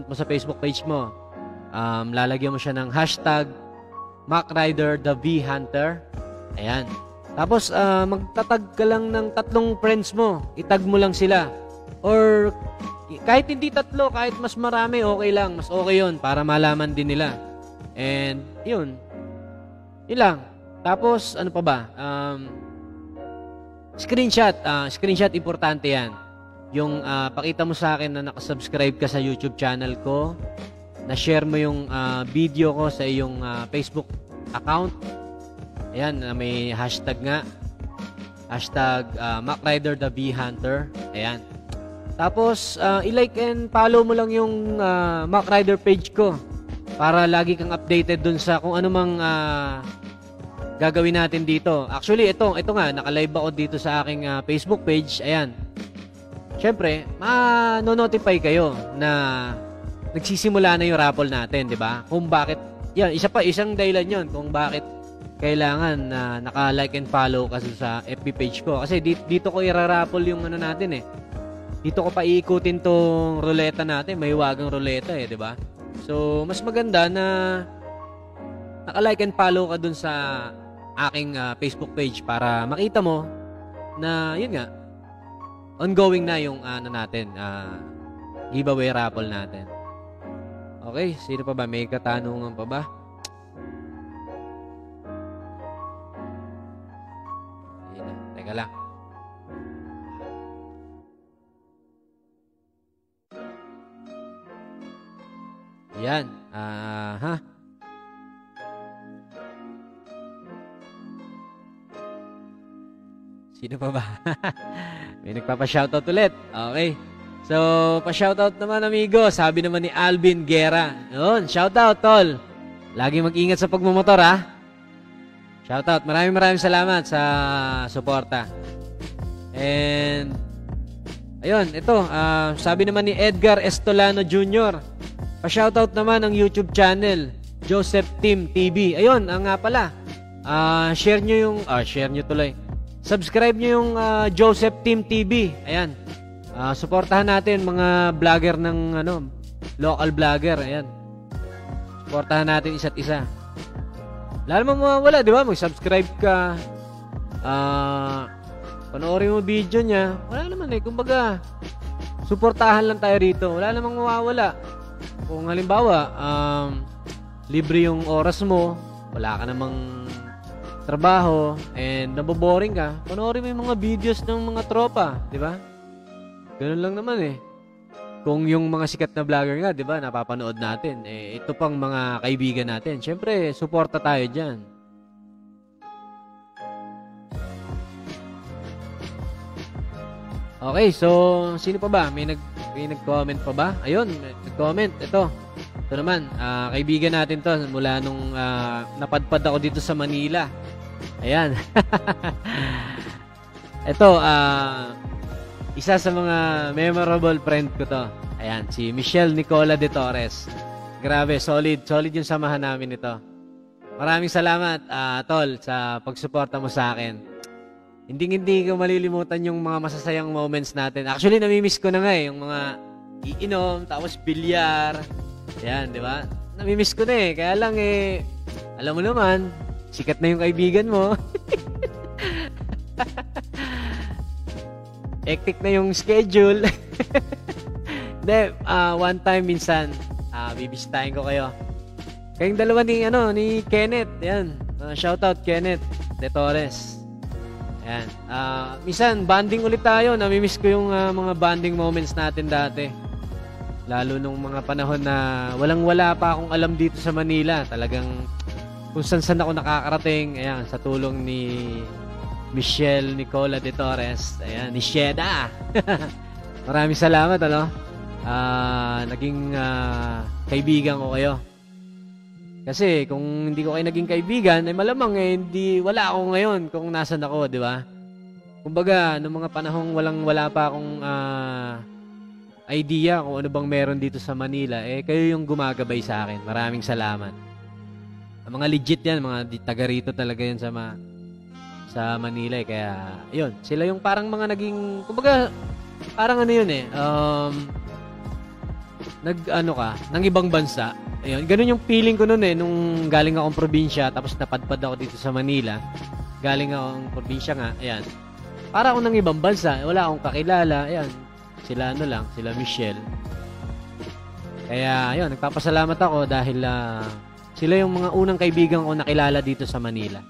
mo sa Facebook page mo. Lalagyan mo siya ng hashtag MacRiderTheVHunter. Ayan. Tapos, magtatag ka lang ng 3 friends mo. Itag mo lang sila. Or, kahit hindi 3, kahit mas marami, okay lang. Mas okay yun para malaman din nila. And, yun. Yun lang. Tapos, ano pa ba? Screenshot. Screenshot, importante yan. Yung, pakita mo sa akin na nakasubscribe ka sa YouTube channel ko. Na-share mo yung video ko sa iyong Facebook account. Ayan, may hashtag nga. Hashtag MacRiderTheVHunter. Ayan. Tapos, i-like and follow mo lang yung MacRider page ko para lagi kang updated dun sa kung anumang gagawin natin dito. Actually, ito nga, naka-live ako dito sa aking Facebook page. Ayan. Siyempre, ma-notify kayo na nagsisimula na yung raffle natin, di ba? Kung bakit, yan, isang dahilan yun kung bakit kailangan na naka-like and follow kasi sa FB page ko. Kasi dito ko i-raffle yung ano natin eh. Dito ko pa iikutin tong ruleta natin. May hiwagang ruleta eh, di ba? So, mas maganda na naka-like and follow ka dun sa aking Facebook page para makita mo na, yun nga, ongoing na yung natin, giveaway raffle natin. Okay, sino pa ba? May katanungan pa ba? Teka lang. Yan. Sino pa ba? May nagpapa-shoutout ulit. Okay. So, pa-shoutout naman, amigo. Sabi naman ni Alvin Guerra. Yun, shoutout, tol. Lagi mag-ingat sa pagmumotor, ha? Shoutout. Maraming salamat sa suporta. And, ayun, ito. Sabi naman ni Edgar Estolano Jr. Pa-shoutout naman ang YouTube channel, Joseph Tim TV. Ayun, nga pala. Share nyo yung, share nyo tuloy. Subscribe nyo yung Joseph Tim TV. Ayan. Suportahan natin mga vlogger ng local vlogger. Ayan. Suportahan natin isa't isa. Wala namang mawawala, di ba? Mag-subscribe ka. Panoorin mo video niya. Wala naman eh. Kumbaga, suportahan lang tayo rito. Wala namang mawawala. Kung halimbawa, libre yung oras mo, wala ka namang trabaho, and naboboring ka, panoorin mo yung mga videos ng mga tropa, di ba? Ganun lang naman eh. Kung yung mga sikat na vlogger nga, di ba, napapanood natin, eh, ito pang mga kaibigan natin. Siyempre, suporta tayo dyan. Okay, so, sino pa ba? May nag-comment pa ba? Ayun, nag-comment. Ito naman, kaibigan natin to mula nung napadpad ako dito sa Manila. Ayan. Ito, isa sa mga memorable friend ko to. Ayan, si Michelle Nicola de Torres. Grabe, solid yung samahan namin ito. Maraming salamat, tol, sa pagsuporta mo sa akin. Hindi ko malilimutan yung mga masasayang moments natin. Actually, namimiss ko na nga eh, yung mga iinom, tapos bilyar. Ayan, di ba? Namimiss ko na eh. Kaya lang eh, alam mo naman, sikat na yung kaibigan mo. Hectic na yung schedule. Hindi, one time minsan, bibisitahin ko kayo. Kayong dalawa ni Kenneth. Ayan, shoutout Kenneth de Torres. Ayan. Minsan, banding ulit tayo. Namimiss ko yung mga banding moments natin dati. Lalo nung mga panahon na walang-wala pa akong alam dito sa Manila. Talagang kung saan ako nakakarating. Ayan, sa tulong ni Michelle Nicola de Torres. Ayan, ni Sheda. Maraming salamat, naging kaibigan ko kayo. Kasi kung hindi ko kayo naging kaibigan, ay malamang wala ako ngayon kung nasan ako, di ba? Kumbaga, noong mga panahong wala pa akong idea kung ano bang meron dito sa Manila, kayo yung gumagabay sa akin. Maraming salamat. Ang mga legit yan, mga taga rito talaga yan sa Manila. Kaya, yun, sila yung parang mga naging, kumbaga, parang ano yun ng ibang bansa. Ayun, ganun yung feeling ko noon nung galing akong probinsya tapos napadpad ako dito sa Manila. Galing akong probinsya nga, ayan. Para ako ng ibang bansa, wala akong kakilala, ayan. Sila Michelle. Kaya, ayun, nagpapasalamat ako dahil sila yung mga unang kaibigan ko nakilala dito sa Manila.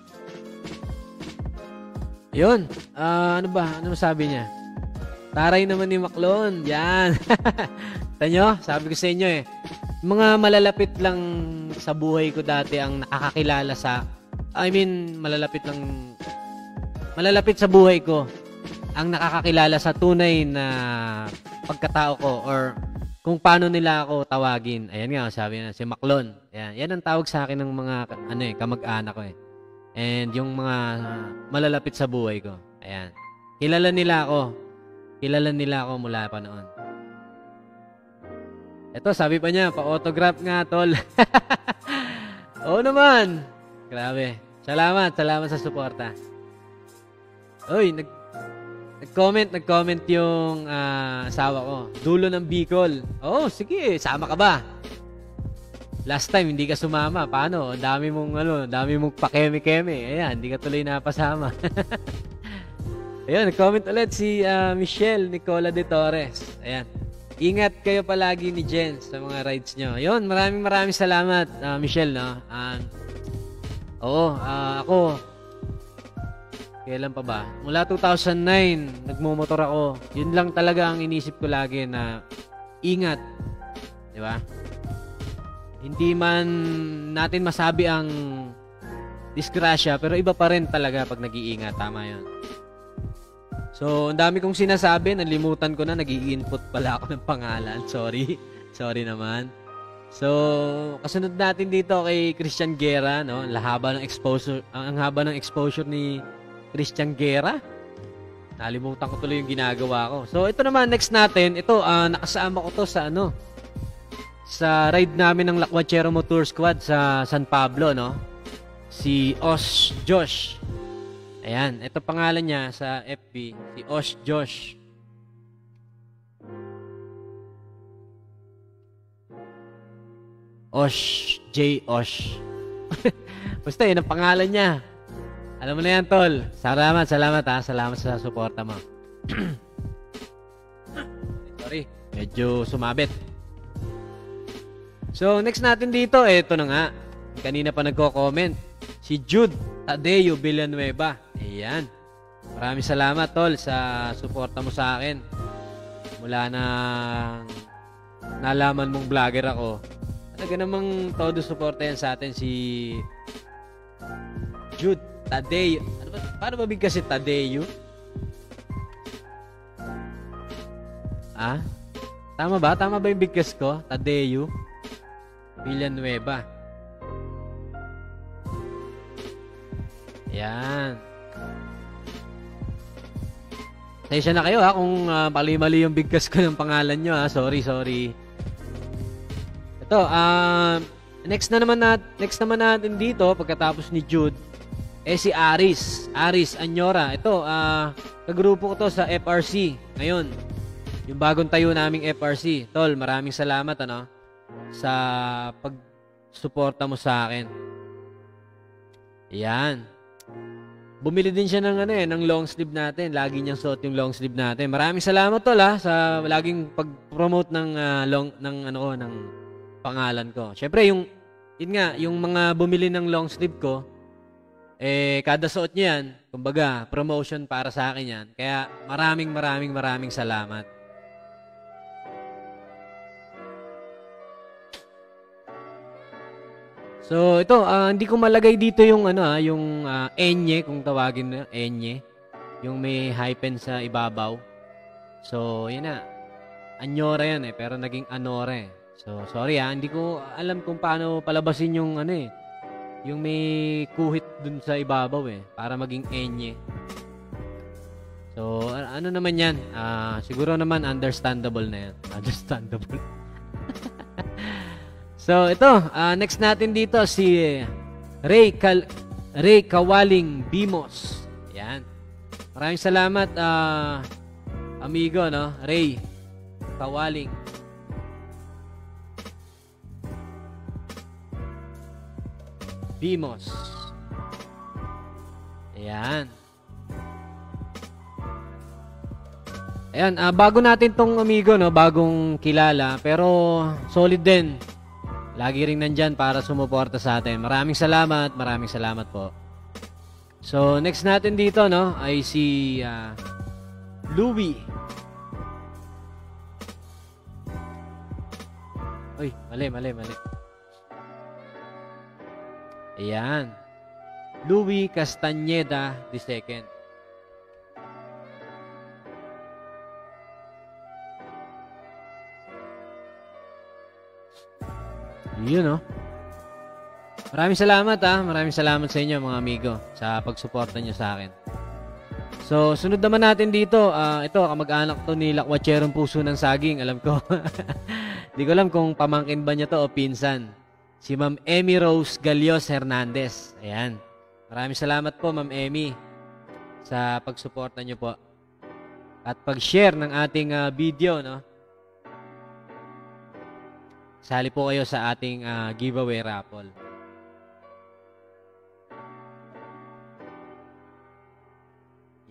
Ayun, ano sabi niya? Taray naman ni Maclon, yan. Tanyo, sabi ko sa inyo mga malalapit lang sa buhay ko dati ang nakakakilala malalapit sa buhay ko ang nakakakilala sa tunay na pagkatao ko or kung paano nila ako tawagin. Ayan nga, sabi na si Maclon. Yan ang tawag sa akin ng mga kamag-anak ko And yung mga malalapit sa buhay ko. Ayan. Kilala nila ako mula pa noon. Ito, sabi pa niya, pa-autograph nga, tol. Oo naman. Grabe. Salamat sa suporta. Uy, nag-comment yung asawa ko. Dulo ng Bicol. Oh, sige, sama ka ba? Last time, hindi ka sumama. Paano? Dami mong pakeme-keme. Ayan, hindi ka tuloy napasama. Ayun, nag-comment ulit si Michelle Nicola de Torres. Ayan. Ingat kayo palagi ni Jen sa mga rides nyo. Ayun, maraming salamat, Michelle, no? Ako, kailan pa ba? Mula 2009, nagmumotor ako. Yun lang talaga ang inisip ko lagi na ingat. Di ba? Hindi man natin masabi ang disgrasya, pero iba pa rin talaga pag nag-iingat. Tama yun. So, ang dami kong sinasabi, nalimutan ko na, nag-i-input pala ako ng pangalan. Sorry naman. So, kasunod natin dito kay Christian Guerra, no? Ang haba ng exposure ni Christian Guerra. Nalimutan ko tuloy yung ginagawa ko. So, ito naman, next natin, nakasama ko to sa ride namin ng Lakwachero Motor Squad sa San Pablo, no? Si Josh. Ayan, ito pangalan niya sa FB, si Josh. J. Basta yun ang pangalan niya. Alam mo na yan, tol. Salamat ha. Salamat sa suporta mo. Sorry, medyo sumabit. So, next natin dito, eto na nga. Kanina pa nagko-comment. Si Jude Tadeo Villanueva. Ayan. Maraming salamat, tol, sa suporta mo sa akin. Mula na nalaman mong vlogger ako. Talaga namang todo suporta yan sa atin si Jude Tadeo. Paano ba bigkas si Tadeo? Ah? Tama ba? Tama ba yung bigkas ko? Tadeo Villanueva. Yan. Pasensya na kayo ha kung mali-mali yung bigkas ko ng pangalan nyo ha. Sorry. Ito, next naman natin dito pagkatapos ni Jude si Aris Anyora. Ito, kagrupo ko to sa FRC ngayon. Yung bagong tayo naming FRC. Tol, maraming salamat sa pagsuporta mo sa akin. Yan. Bumili din siya ng long sleeve natin. Lagi niyang suot yung long sleeve natin. Maraming salamat tol sa laging pag-promote ng ng pangalan ko. Syempre yung mga bumili ng long sleeve ko kada suot niya yan, kumbaga promotion para sa akin yan. Kaya maraming salamat. So ito, hindi ko malagay dito yung yung enye kung tawagin na enye, yung may hyphen sa ibabaw. So yan na. Anyora yan pero naging Anore. So sorry hindi ko alam kung paano palabasin yung yung may kuhit dun sa ibabaw para maging enye. So ano naman yan? Siguro naman understandable na yan. Understandable. So, ito. Next natin dito si Ray Kawaling Bimos. Yan. Maraming salamat, amigo, Ray Kawaling. Bimos. Ayan. Ayan, bago natin tong amigo, bagong kilala, pero solid din. Lagi ring nandyan para sumuporta sa atin. Maraming salamat po. So, next natin dito, ay si Louie. Uy, mali. Ayan. Louie Castañeda II. Yun, Maraming salamat, Maraming salamat sa inyo, mga amigo, sa pagsuporta nyo sa akin. So, sunod naman natin dito. Ito, kamag-anak to ni Lakwatserong Puso ng Saging. Alam ko. Hindi ko alam kung pamangkin ba niya to o pinsan. Si Ma'am Emmy Rose Galios Hernandez. Ayan. Maraming salamat po, Ma'am Emmy, sa pagsuporta nyo po. At pag-share ng ating video, Sali po kayo sa ating giveaway raffle.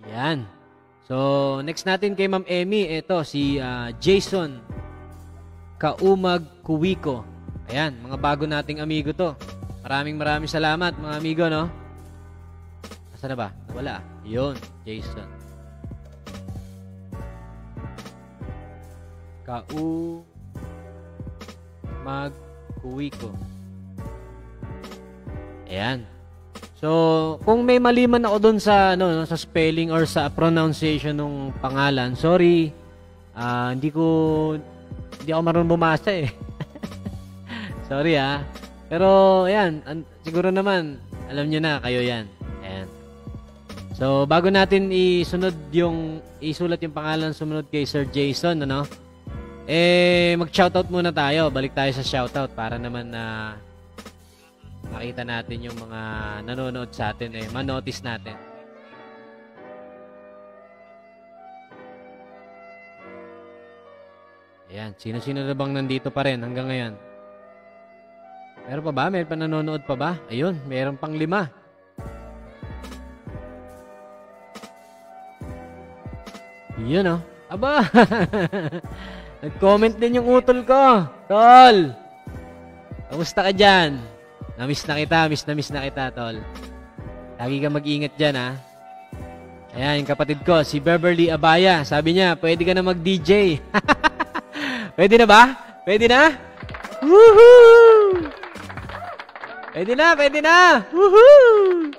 Yan. So, next natin kay Ma'am Emmy, ito si Jason Kaumag Kuwiko. Ayan, mga bago nating amigo to. Maraming salamat, mga amigo, Nasaan na ba? Nawala. Yun, Jason. Magkuwiko. Ayan. So, kung may mali man ako doon sa sa spelling or sa pronunciation ng pangalan, sorry. Hindi ako marunong bumasa Sorry Pero ayan, siguro naman alam niyo na kayo 'yan. Ayan. So, bago natin isulat yung pangalan sumunod kay Sir Jason, mag-shoutout muna tayo. Balik tayo sa shoutout para naman makita natin yung mga nanonood sa atin ma-notice natin. Ayan, sino-sino na bang nandito pa rin hanggang ngayon? Meron pa ba? Meron pa nanonood pa ba? Ayun, meron pang 5. Yun oh. Aba! Nag-comment din yung utol ko. Tol! Kamusta ka dyan? Miss na kita, tol. Lagi ka mag-ingat dyan, ha? Ayan, yung kapatid ko, si Beverly Abaya. Sabi niya, pwede ka na mag-DJ. Pwede na ba? Pwede na? Woohoo! Pwede na, pwede na! Woohoo!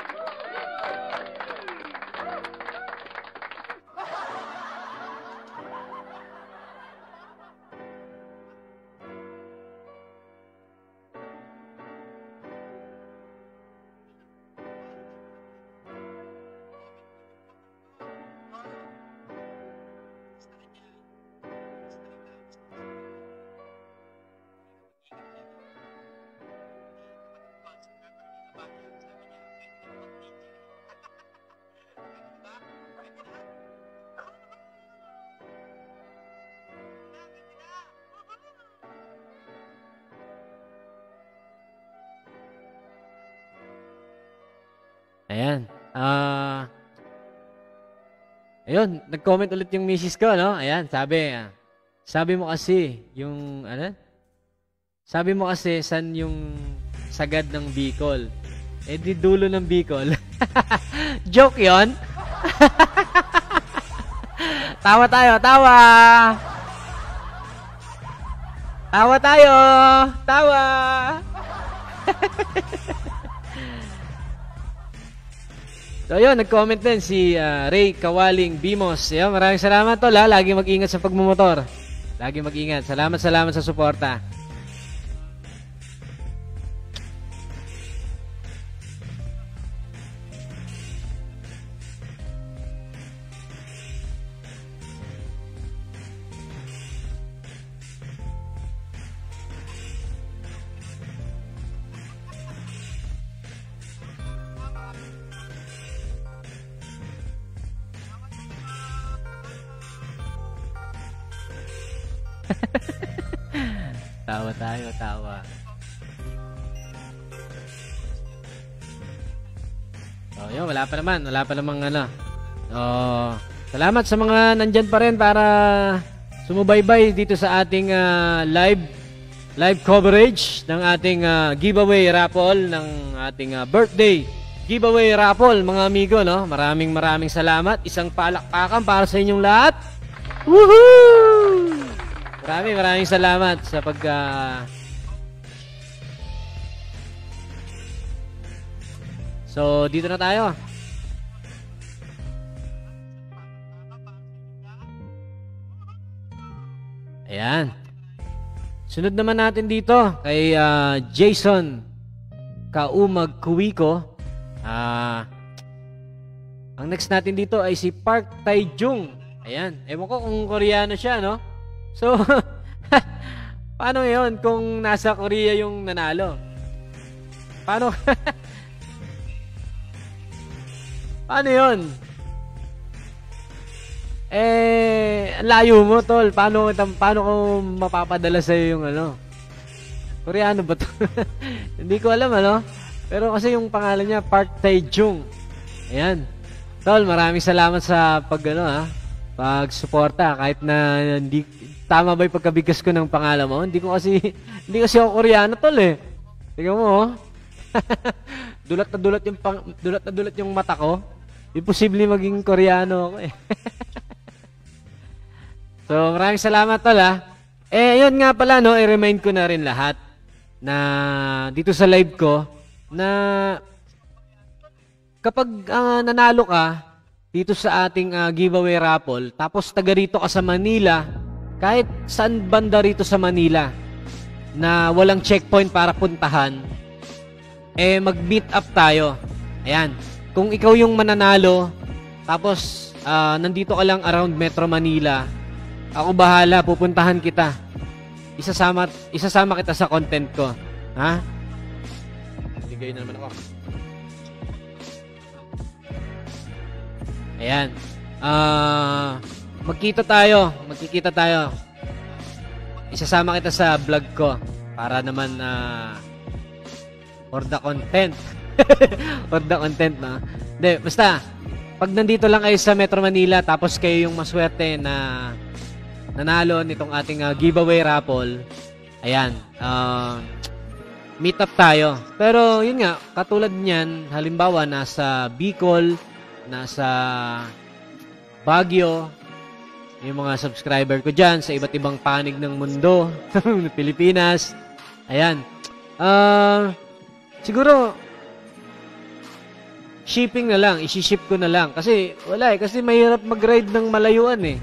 Ayan. Ayun, nag-comment ulit yung misis ko, no? Ayan, sabi mo kasi, yung, Sabi mo kasi, san yung sagad ng Bicol? Eh, di dulo ng Bicol. Joke yon. Tawa tayo, tawa! Tawa tayo! Tawa! So, yun, nag-comment din si Ray Kawaling Bimos. Yun, maraming salamat, tol, ha. Lagi mag-ingat sa pagmumotor. Lagi mag-ingat. Salamat sa suporta. Tawa tayo, tawa. So, yun, wala pa namang ano. So, salamat sa mga nandyan pa rin para sumubaybay dito sa ating live coverage ng ating giveaway raffle ng ating birthday giveaway raffle, mga amigo, no? Maraming salamat. Isang palakpakan para sa inyong lahat. Woohoo! Maraming salamat sa So, dito na tayo. Ayan. Sunod naman natin dito kay Jason Kaumag Kuwiko. Ang next natin dito ay si Park Taejung. Ayan. Ewan ko kung Koreano siya, no? So, paano yun kung nasa Korea yung nanalo? Paano? Paano yun? Layo mo, tol. Paano ko mapapadala sa'yo yung ano? Koreano ba to? Hindi ko alam, ano? Pero kasi yung pangalan niya, Park Taejung. Ayan. Tol, maraming salamat sa pag-suporta. Kahit na hindi tama ba yung pagkabigkas ko ng pangalan mo? Hindi kasi ako Koreano, tol, eh. Tingnan mo, oh. Dulat na dulat yung mata ko. Imposible maging Koreano ako, eh. So, maraming salamat, tol, ha. Yun nga pala, no, i-remind ko na rin lahat na dito sa live ko na kapag nanalo ka dito sa ating giveaway raffle, tapos taga rito ka sa Manila, kahit saan banda rito sa Manila na walang checkpoint para puntahan, mag-meet up tayo. Ayan. Kung ikaw yung mananalo, tapos nandito ka lang around Metro Manila, ako bahala, pupuntahan kita. Isasama kita sa content ko. Ha? Bigay na naman ako. Ayan. Magkikita tayo. Isasama kita sa vlog ko para naman For the content. For the content, no? Hindi, basta, pag nandito lang kayo sa Metro Manila, tapos kayo yung maswerte na nanalo nitong ating giveaway raffle, ayan, meet up tayo. Pero, yun nga, katulad niyan, halimbawa, nasa Bicol, nasa Baguio, yung mga subscriber ko dyan sa iba't ibang panig ng mundo, Pilipinas, ayan, siguro, shipping na lang, isi-ship ko na lang. Kasi, wala kasi mahirap mag-ride ng malayuan eh.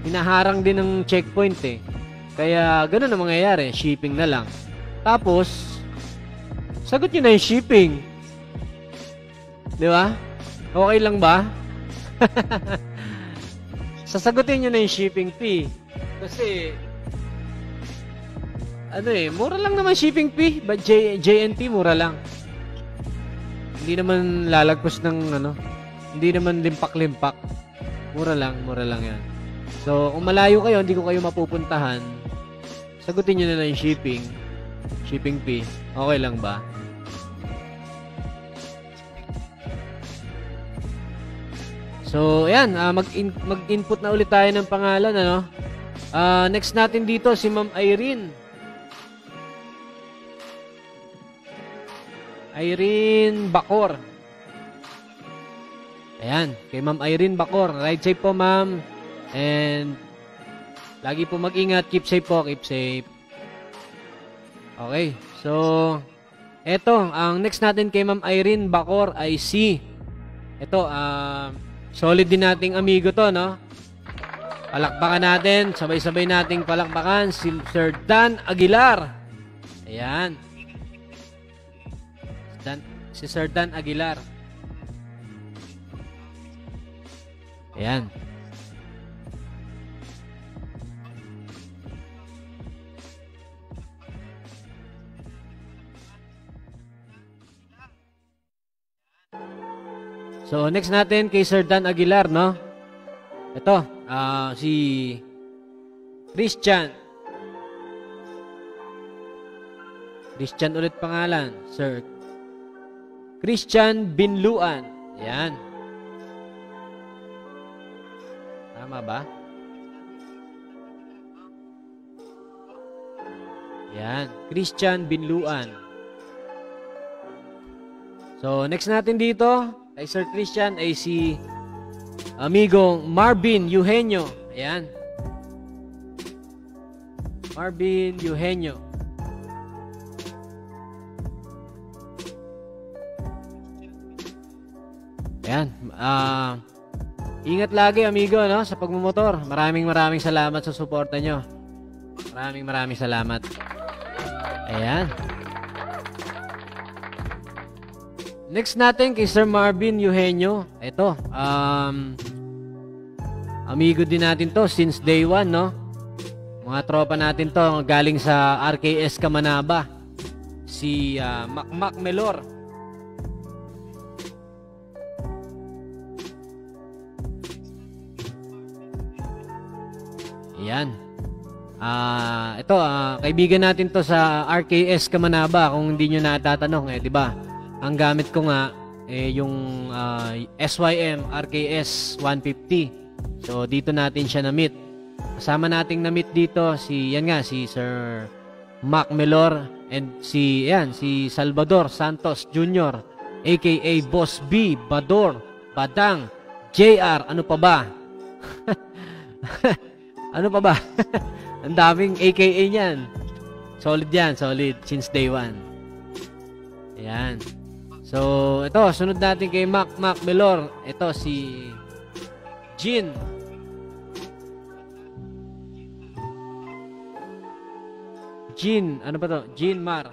Hinaharang din ng checkpoint eh. Kaya, ganun ang mangyayari, shipping na lang. Tapos, sagot nyo na yung shipping. Di ba? Okay lang ba? Sasagutin nyo na yung shipping fee. Kasi, mura lang naman shipping fee. But JNT, mura lang. Hindi naman lalagpos ng, hindi naman limpak-limpak. Mura lang yan. So, kung malayo kayo, hindi ko kayo mapupuntahan, sagutin nyo na lang yung shipping fee. Okay lang ba? So, ayan, mag-input na ulit tayo ng pangalan, next natin dito, si Ma'am Irene. Irene Bacor. Ayan, kay Ma'am Irene Bacor. Ride safe po, Ma'am. And, lagi po mag-ingat. Keep safe po, keep safe. Okay, so, eto, ang next natin kay Ma'am Irene Bacor ay si, eto, solid din nating amigo to, no? Palakpakan natin, sabay-sabay nating palakpakan si Sir Dan Aguilar. Ayan. Si Sir Dan Aguilar. Ayan. So, next natin kay Sir Dan Aguilar, no? Ito, si Christian. Christian ulit pangalan. Sir Christian Binluan. Yan. Tama ba? Yan. Christian Binluan. So, next natin dito, kay Sir Christian, ay si amigong Marvin Eugenio. Ayan. Marvin Eugenio. Ayan. Ingat lagi, amigo, no, sa pagmumotor. Maraming salamat sa suporta nyo. Maraming salamat. Ayan. Next natin kay Sir Marvin Eugenio. Ito, amigo din natin to since day one, no? Mga tropa natin to galing sa RKS Kamanaba. Si Mac Melor. Ayan. Ito, kaibigan natin to sa RKS Kamanaba. Kung hindi nyo natatanong, di ba? Ang gamit ko nga, yung SYM RKS 150. So, dito natin siya na-meet. Kasama nating na-meet dito, si Sir Mac Melor and si Salvador Santos Jr. aka Boss B, Bador, Badang, JR, ano pa ba? Ano pa ba? Ang daming AKA niyan. Solid yan, solid. Since day one. Ayan. So, ito, sunod natin kay Mac Melor. Ito, si Jean. Jean, ano ba to? Jean Mar.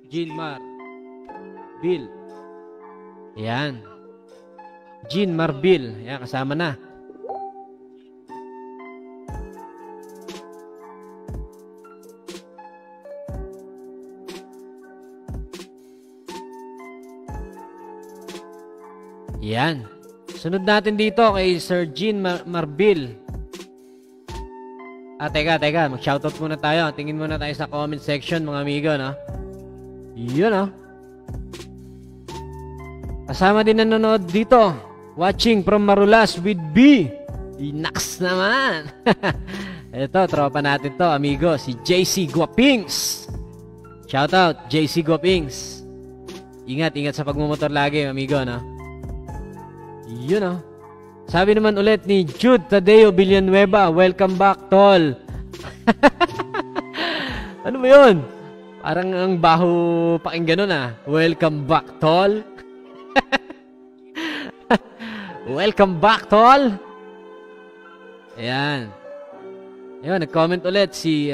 Jean Mar. Bill. Ayan. Jean Marbil. Ayan, kasama na. Ayan. Sunod natin dito kay Sir Jean Marbil. Teka. Mag-shoutout muna tayo. Tingin muna tayo sa comment section, mga amigo, no? Yun, no? Kasama din nanonood dito. Watching from Marulas with B. Naks naman. Ito, tropa natin to, amigo. Si JC Guapings. Shoutout, JC Guapings. Ingat sa pagmumotor lagi, amigo, no? Yun, no? Sabi naman ulit ni Jude Tadeo Villanueva, welcome back, tol. Ano ba yun? Parang ang baho pakinggan nun, ah. Welcome back, tol. Welcome back, tol. Ayan. Ayun, nag-comment ulit si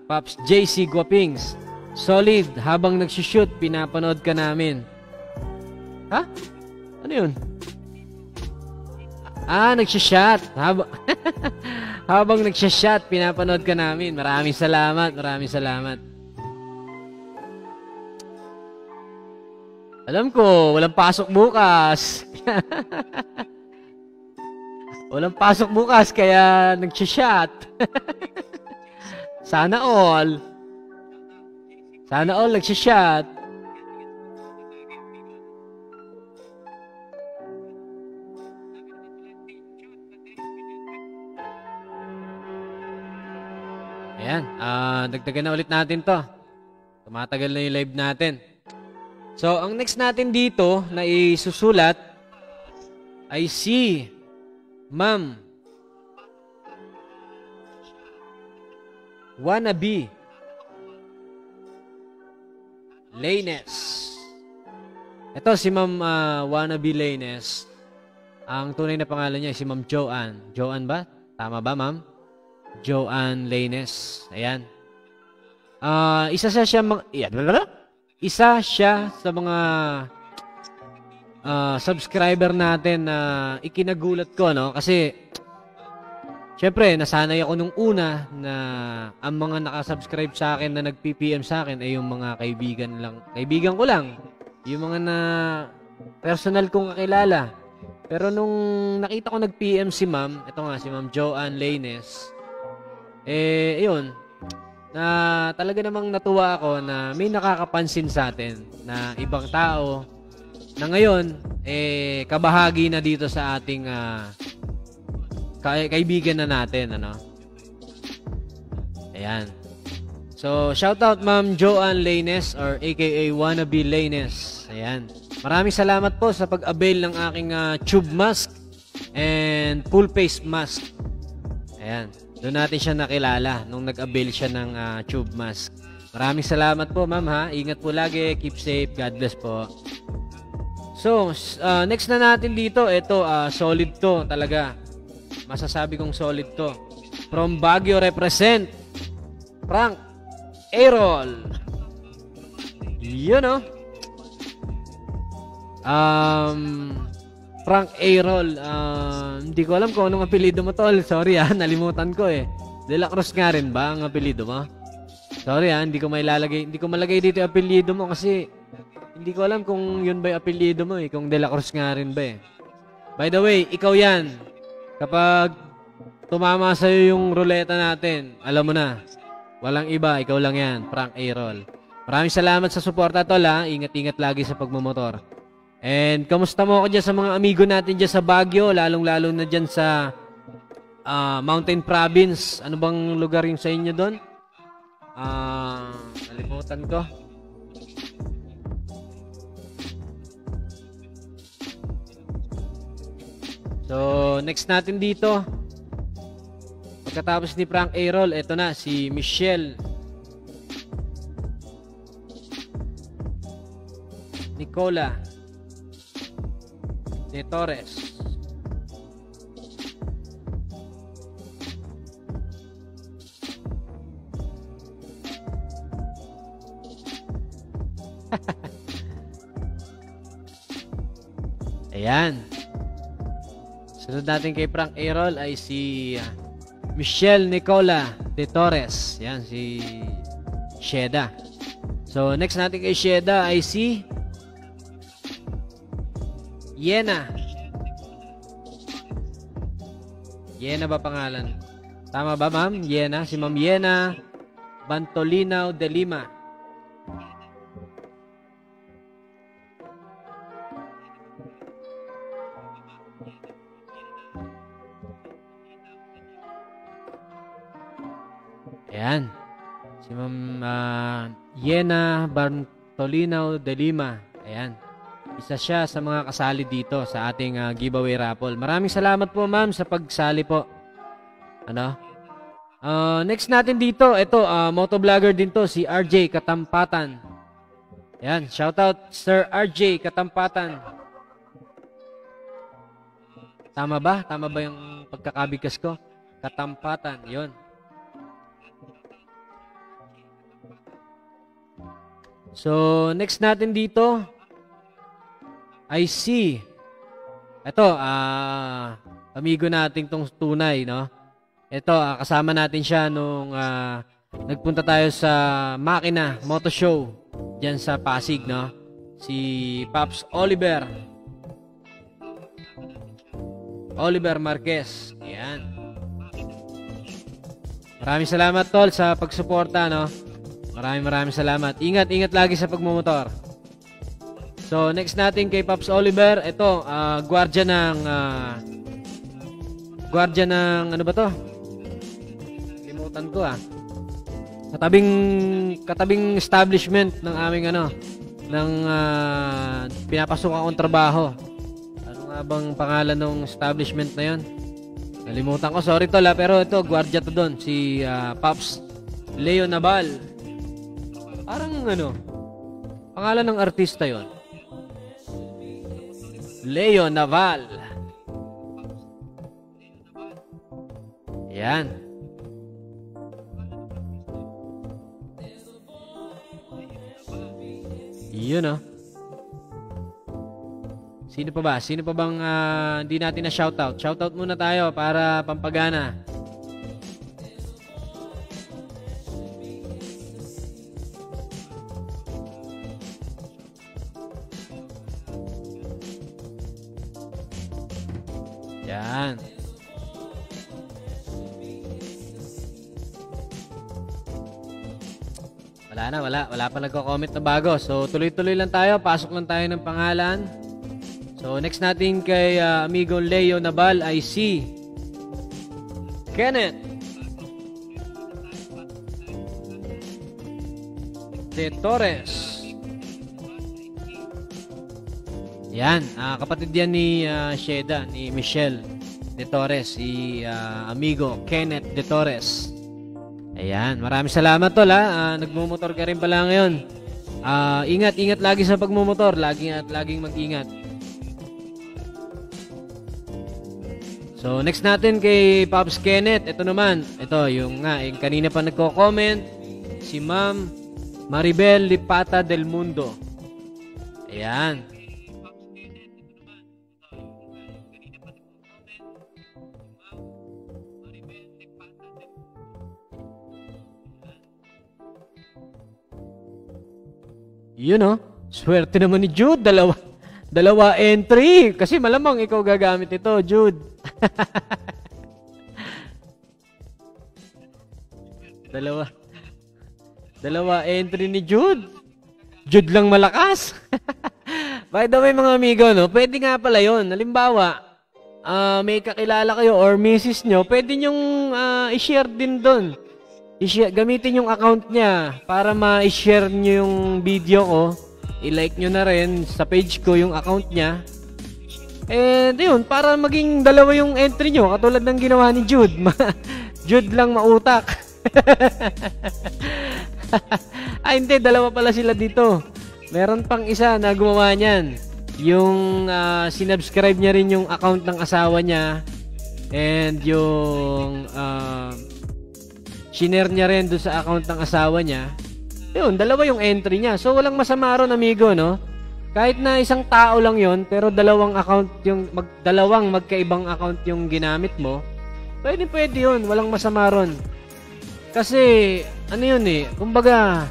Pops JC Guapings. Solid, habang nagsushoot, pinapanood ka namin. Ha? Ano yun? Nagsha-shot. Habang nagsha-shot, pinapanood ka namin. Maraming salamat. Alam ko, walang pasok bukas. Walang pasok bukas, kaya nagsha-shot. Sana all nagsha-shot. Ayan, dagdagan na ulit natin to. Tumatagal na yung live natin. So, ang next natin dito na isusulat ay si Ma'am Wannabe Laines. Ito si Ma'am Wannabe Laines. Ang tunay na pangalan niya ay si Ma'am Joanne. Joanne ba? Tama ba, Ma'am? Joanne Laines. Ayan. Isa siya sa mga subscriber natin na ikinagulat ko, no? Kasi syempre, nasanay ako nung una na ang mga nakasubscribe sa akin na nag-PPM sa akin ay yung mga kaibigan ko lang. Yung mga na personal kong kakilala. Pero nung nakita ko nag-PM si Ma'am, ito nga si Ma'am Joanne Laines, ayun, na talaga namang natuwa ako na may nakakapansin sa atin na ibang tao na ngayon, kabahagi na dito sa ating kaibigan na natin, ano? Ayan. So, shoutout Ma'am Joanne Laines or aka Wannabe Laines. Ayan. Maraming salamat po sa pag-avail ng aking tube mask and full face mask. Ayan. Doon natin siya nakilala nung nag-avail siya ng tube mask. Maraming salamat po, ma'am, ha. Ingat po lagi. Keep safe. God bless po. So, next na natin dito. Ito, solid to talaga. Masasabi kong solid to. From Baguio represent, Frank Aerol. Yun, no? Frank Aerol, hindi ko alam kung anong apelido mo, tol. Sorry, nalimutan ko eh. De La Cruz nga rin ba ang apelido mo? Sorry, hindi ko malagay dito yung apelido mo kasi hindi ko alam kung yun ba yung apelido mo eh, kung De La Cruz nga rin ba eh. By the way, ikaw yan. Kapag tumama sa'yo yung ruleta natin, alam mo na, walang iba, ikaw lang yan, Frank Aerol. Maraming salamat sa suporta, tol, ha. Ingat-ingat lagi sa pagmumotor. And kamusta mo ako dyan sa mga amigo natin dyan sa Baguio, lalong-lalo na dyan sa Mountain Province. Ano bang lugar yung sa inyo doon? Nalimutan ko. So, next natin dito. Pagkatapos ni Frank Aerol, eto na, si Michelle Nicola de Torres. Ayan. Sunod natin kay Frank Aerol ay si Michelle Nicola de Torres. Yan, si Sheda. So, next natin kay Sheda ay si Yena. Yena ba pangalan? Tama ba, ma'am? Yena. Si Ma'am Yena Bantolinaw de Lima. Ayan. Si Ma'am Yena Bantolinaw de Lima. Ayan. Isa siya sa mga kasali dito sa ating giveaway raffle. Maraming salamat po, ma'am, sa pagsali po. Ano? Next natin dito, ito, motovlogger din to, si RJ Katampatan. Ayan, shoutout Sir RJ Katampatan. Tama ba? Tama ba yung pagkakabigkas ko? Katampatan, yon. So, next natin dito, I see. Ito, amigo nating tong tunay, no? Ito, kasama natin siya nung nagpunta tayo sa Makina Moto Show dyan sa Pasig, no? Si Pops Oliver Marquez. Ayan. Maraming salamat, tol, sa pagsuporta, no? Maraming salamat. Ingat lagi sa pagmumotor. So, next natin kay Pops Oliver. Ito, gwardiya ng, ano ba to? Limutan ko, Katabing establishment ng aming, ng pinapasukan kong trabaho. Ano nga bang pangalan ng establishment na yon? Nalimutan ko, sorry tol, pero ito, gwardiya to doon. Si Pops Leo Naval. Parang, pangalan ng artista yon. Leo Naval. Yan. Yun, Sino pa ba? Sino pa bang hindi natin na shoutout? Shoutout muna tayo para pampagana. Yan. Wala pa nagko-comment na bago. So, tuloy-tuloy lang tayo. Pasok lang tayo ng pangalan. So, next natin kay amigo Leo Naval ay si Kenneth De Torres. Yan, kapatid yan ni Sheda, ni Michelle De Torres, si amigo Kenneth De Torres. Ayan, maraming salamat tol nagmumotor ka rin pala ngayon. Ingat lagi sa pagmumotor, laging mag-ingat. So, next natin kay Pops Kenneth, ito naman, yung kanina pa nagko-comment, si Ma'am Maribel Lipata del Mundo. Ayan. Yun, swerte naman ni Jude. Dalawa entry. Kasi malamang ikaw gagamit ito, Jude. Dalawa entry ni Jude. Jude lang malakas. By the way, mga amigo, pwede nga pala yun. Halimbawa, may kakilala kayo or misis nyo, pwede nyong i-share din doon. Gamitin yung account niya para ma-share nyo yung video ko. I-like nyo na rin sa page ko yung account niya. And yun, para maging dalawa yung entry nyo. Katulad ng ginawa ni Jude. Jude lang mautak. Hindi, dalawa pala sila dito. Meron pang isa na gumawa niyan. Yung sinubscribe niya rin yung account ng asawa niya. And yung shinare niya rin doon sa account ng asawa niya. Yun, dalawa yung entry niya. So, walang masama ron, amigo, Kahit na isang tao lang yon, pero dalawang magkaibang account yung ginamit mo, pwede yun. Walang masama ron. Kasi, kumbaga,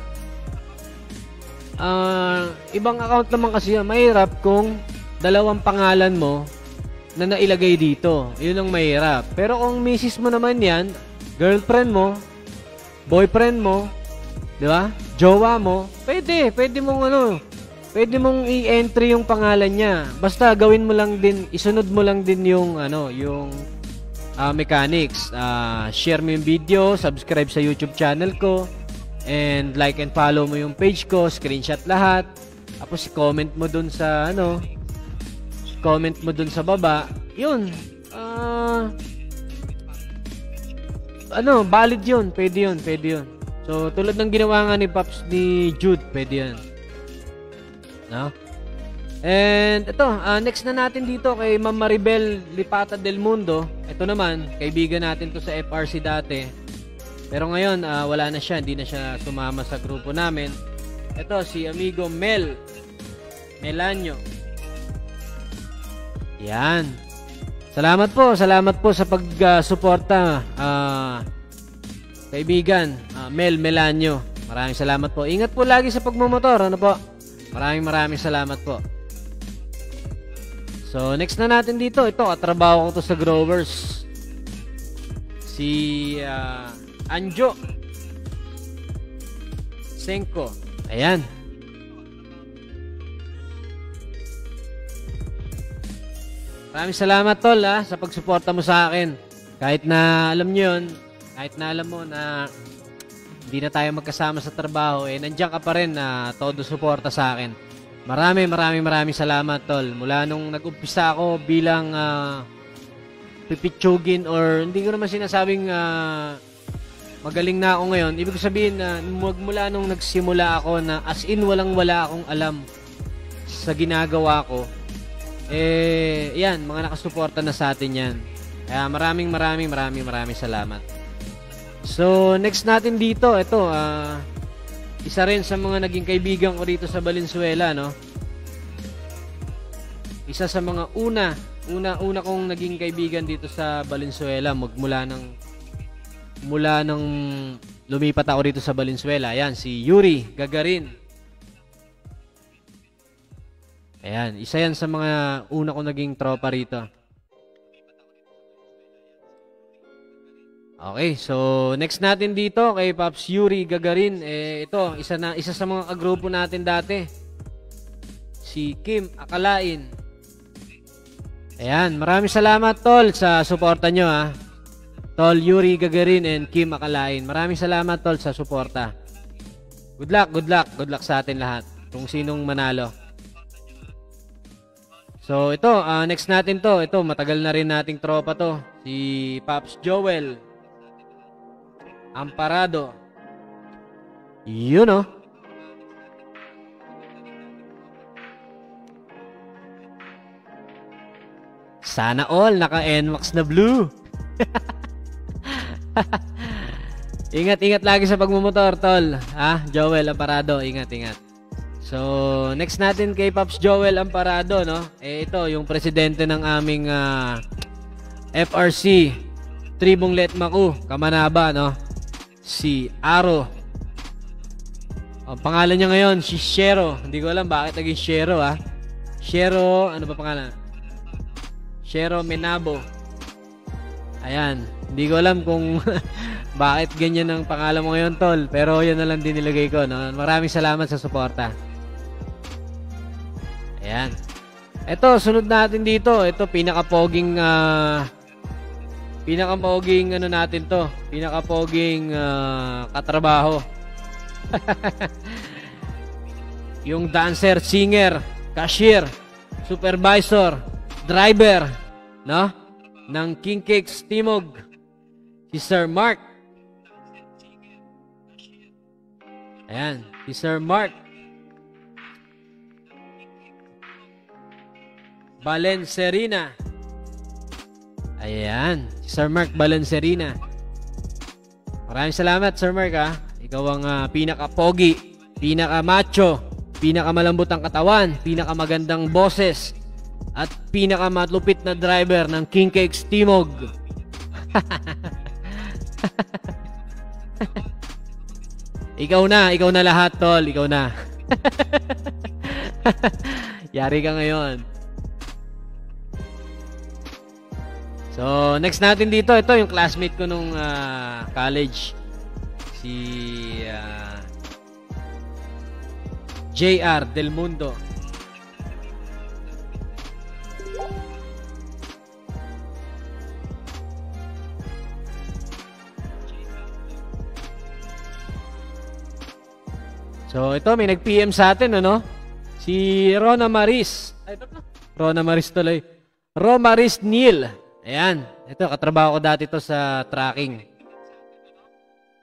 ibang account naman kasi yun. Mahirap kung dalawang pangalan mo na nailagay dito. Yun ang mahirap. Pero kung misis mo naman yan, girlfriend mo, boyfriend mo, di ba? Jowa mo, pwede mong i-entry yung pangalan niya. Basta gawin mo lang din, isunod mo lang din yung mechanics. Share mo yung video, subscribe sa YouTube channel ko, and like and follow mo yung page ko, screenshot lahat. Tapos comment mo dun sa baba. Yun. Valid yun. Pwede yun. So, tulad ng ginawa nga ni Pops ni Jude, pwede yun. No? And ito, next na natin dito kay Ma'am Maribel Lipata del Mundo. Ito naman, kaibigan natin to sa FRC dati. Pero ngayon, wala na siya. Hindi na siya sumama sa grupo namin. Ito, si amigo Melanio. Yan. Salamat po sa pag-suporta, kaibigan, Melanio. Maraming salamat po. Ingat po lagi sa pagmumotor. Ano po? Maraming salamat po. So, next na natin dito. Ito, katrabaho ko to sa Growers. Si Anjo Senko. Ayan. Maraming salamat, tol, sa pagsuporta mo sa akin. Kahit na alam nyo yun, kahit na alam mo na hindi na tayo magkasama sa trabaho, nandiyan ka pa rin na todo suporta sa akin. Maraming salamat, tol. Mula nung nag-umpisa ako bilang pipitsugin, or hindi ko naman sinasabing magaling na ako ngayon. Ibig sabihin na mula nung nagsimula ako na as in walang-wala akong alam sa ginagawa ko, yan, mga nakasuporta na sa atin yan. Kaya maraming salamat. So, next natin dito, ito, isa rin sa mga naging kaibigan ko rito sa Valenzuela, no? Isa sa mga una kong naging kaibigan dito sa Valenzuela, mula nang lumipat ako rito sa Valenzuela. Ayan, si Yuri Gagarin. Ayan, isa yan sa mga una kong naging tropa rito. Okay, so next natin dito kay Pops Yuri Gagarin, ito, isa sa mga kagrupo natin dati. Si Kim Akalain. Ayan, maraming salamat, tol, sa suporta nyo, ha. Tol Yuri Gagarin and Kim Akalain. Maraming salamat, tol, sa suporta. Good luck sa atin lahat. Kung sinong manalo. So, ito, next natin to. Ito, matagal na rin nating tropa to. Si Pops Joel Amparado. Yun, oh. Sana all naka-NMAX na blue. Ingat lagi sa pagmumotor, tol. Joel Amparado, ingat. So, next natin kay Pops Joel Amparado, no? Ito, yung presidente ng aming FRC, Tribong Letmaku, Kamanaba, no? Si Aro. Ang pangalan niya ngayon, si Shero. Hindi ko alam bakit naging Shero, Shero, ano ba pangalan? Shero Menabo. Ayan. Hindi ko alam kung bakit ganyan ang pangalan mo ngayon, tol. Pero yan na lang din nilagay ko, no? Maraming salamat sa suporta. Ayan. Ito, sunod natin dito. Ito, pinakapoging ano natin to. Pinakapoging katrabaho. Yung dancer, singer, cashier, supervisor, driver, no? Ng King Cakes Timog. Si Sir Mark. Ayan, si Sir Mark Balencerina. Ayan, si Sir Mark Balencerina. Maraming salamat, Sir Mark, Ikaw ang pinaka-pogi, pinaka-macho, pinaka-malambot ang katawan, pinaka-magandang boses, at pinaka-matlupit na driver ng King Cakes Timog. Ikaw na lahat, tol. Ikaw na. Yari ka ngayon. So, next natin dito, ito yung classmate ko nung college. Si JR Del Mundo. So, ito, may nag-PM sa atin, ano? Si Rona Maris. Ay, ito. Rona Maris tuloy. Romaris Neil. Ayan. Ito, katrabaho ko dati to sa tracking.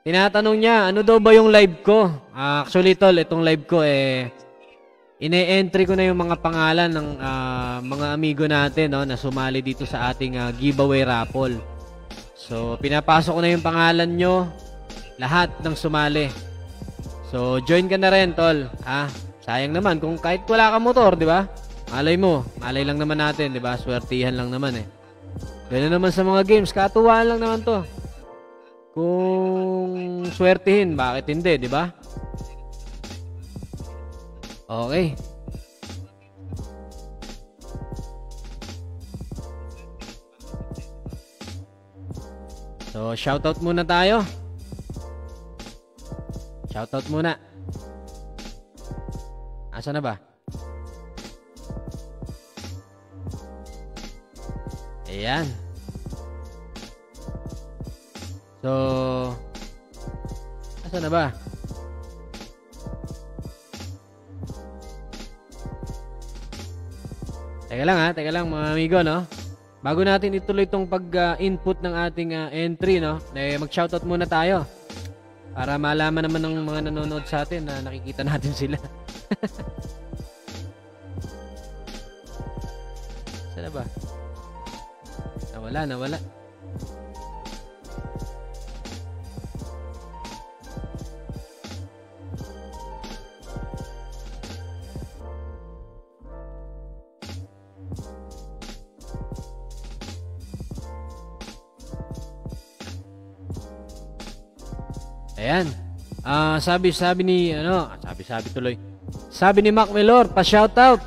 Tinatanong niya, ano daw ba yung live ko? Actually, tol, itong live ko, ine-entry ko na yung mga pangalan ng mga amigo natin, no, na sumali dito sa ating giveaway raffle. So, pinapasok ko na yung pangalan nyo, lahat ng sumali. So, join ka na rin, tol. Sayang naman kung kahit wala kang motor, di ba? Malay mo, malay lang naman natin, di ba? Swertihan lang naman eh. Ganun naman sa mga games, katuwaan lang naman to. Kung swertihin, bakit hindi, di ba? Okay. So, shoutout muna tayo. Shoutout muna. Asa na ba? Ayan. So, asa na ba? Teka lang mga amigo, no? Bago natin ituloy itong pag-input ng ating entry, no? Mag-shoutout muna tayo. Para malaman naman ng mga nanonood sa atin na nakikita natin sila. Saan ba? Nawala. Ayan. Sabi ni tuloy. Sabi ni Mac Melor, pa-shoutout.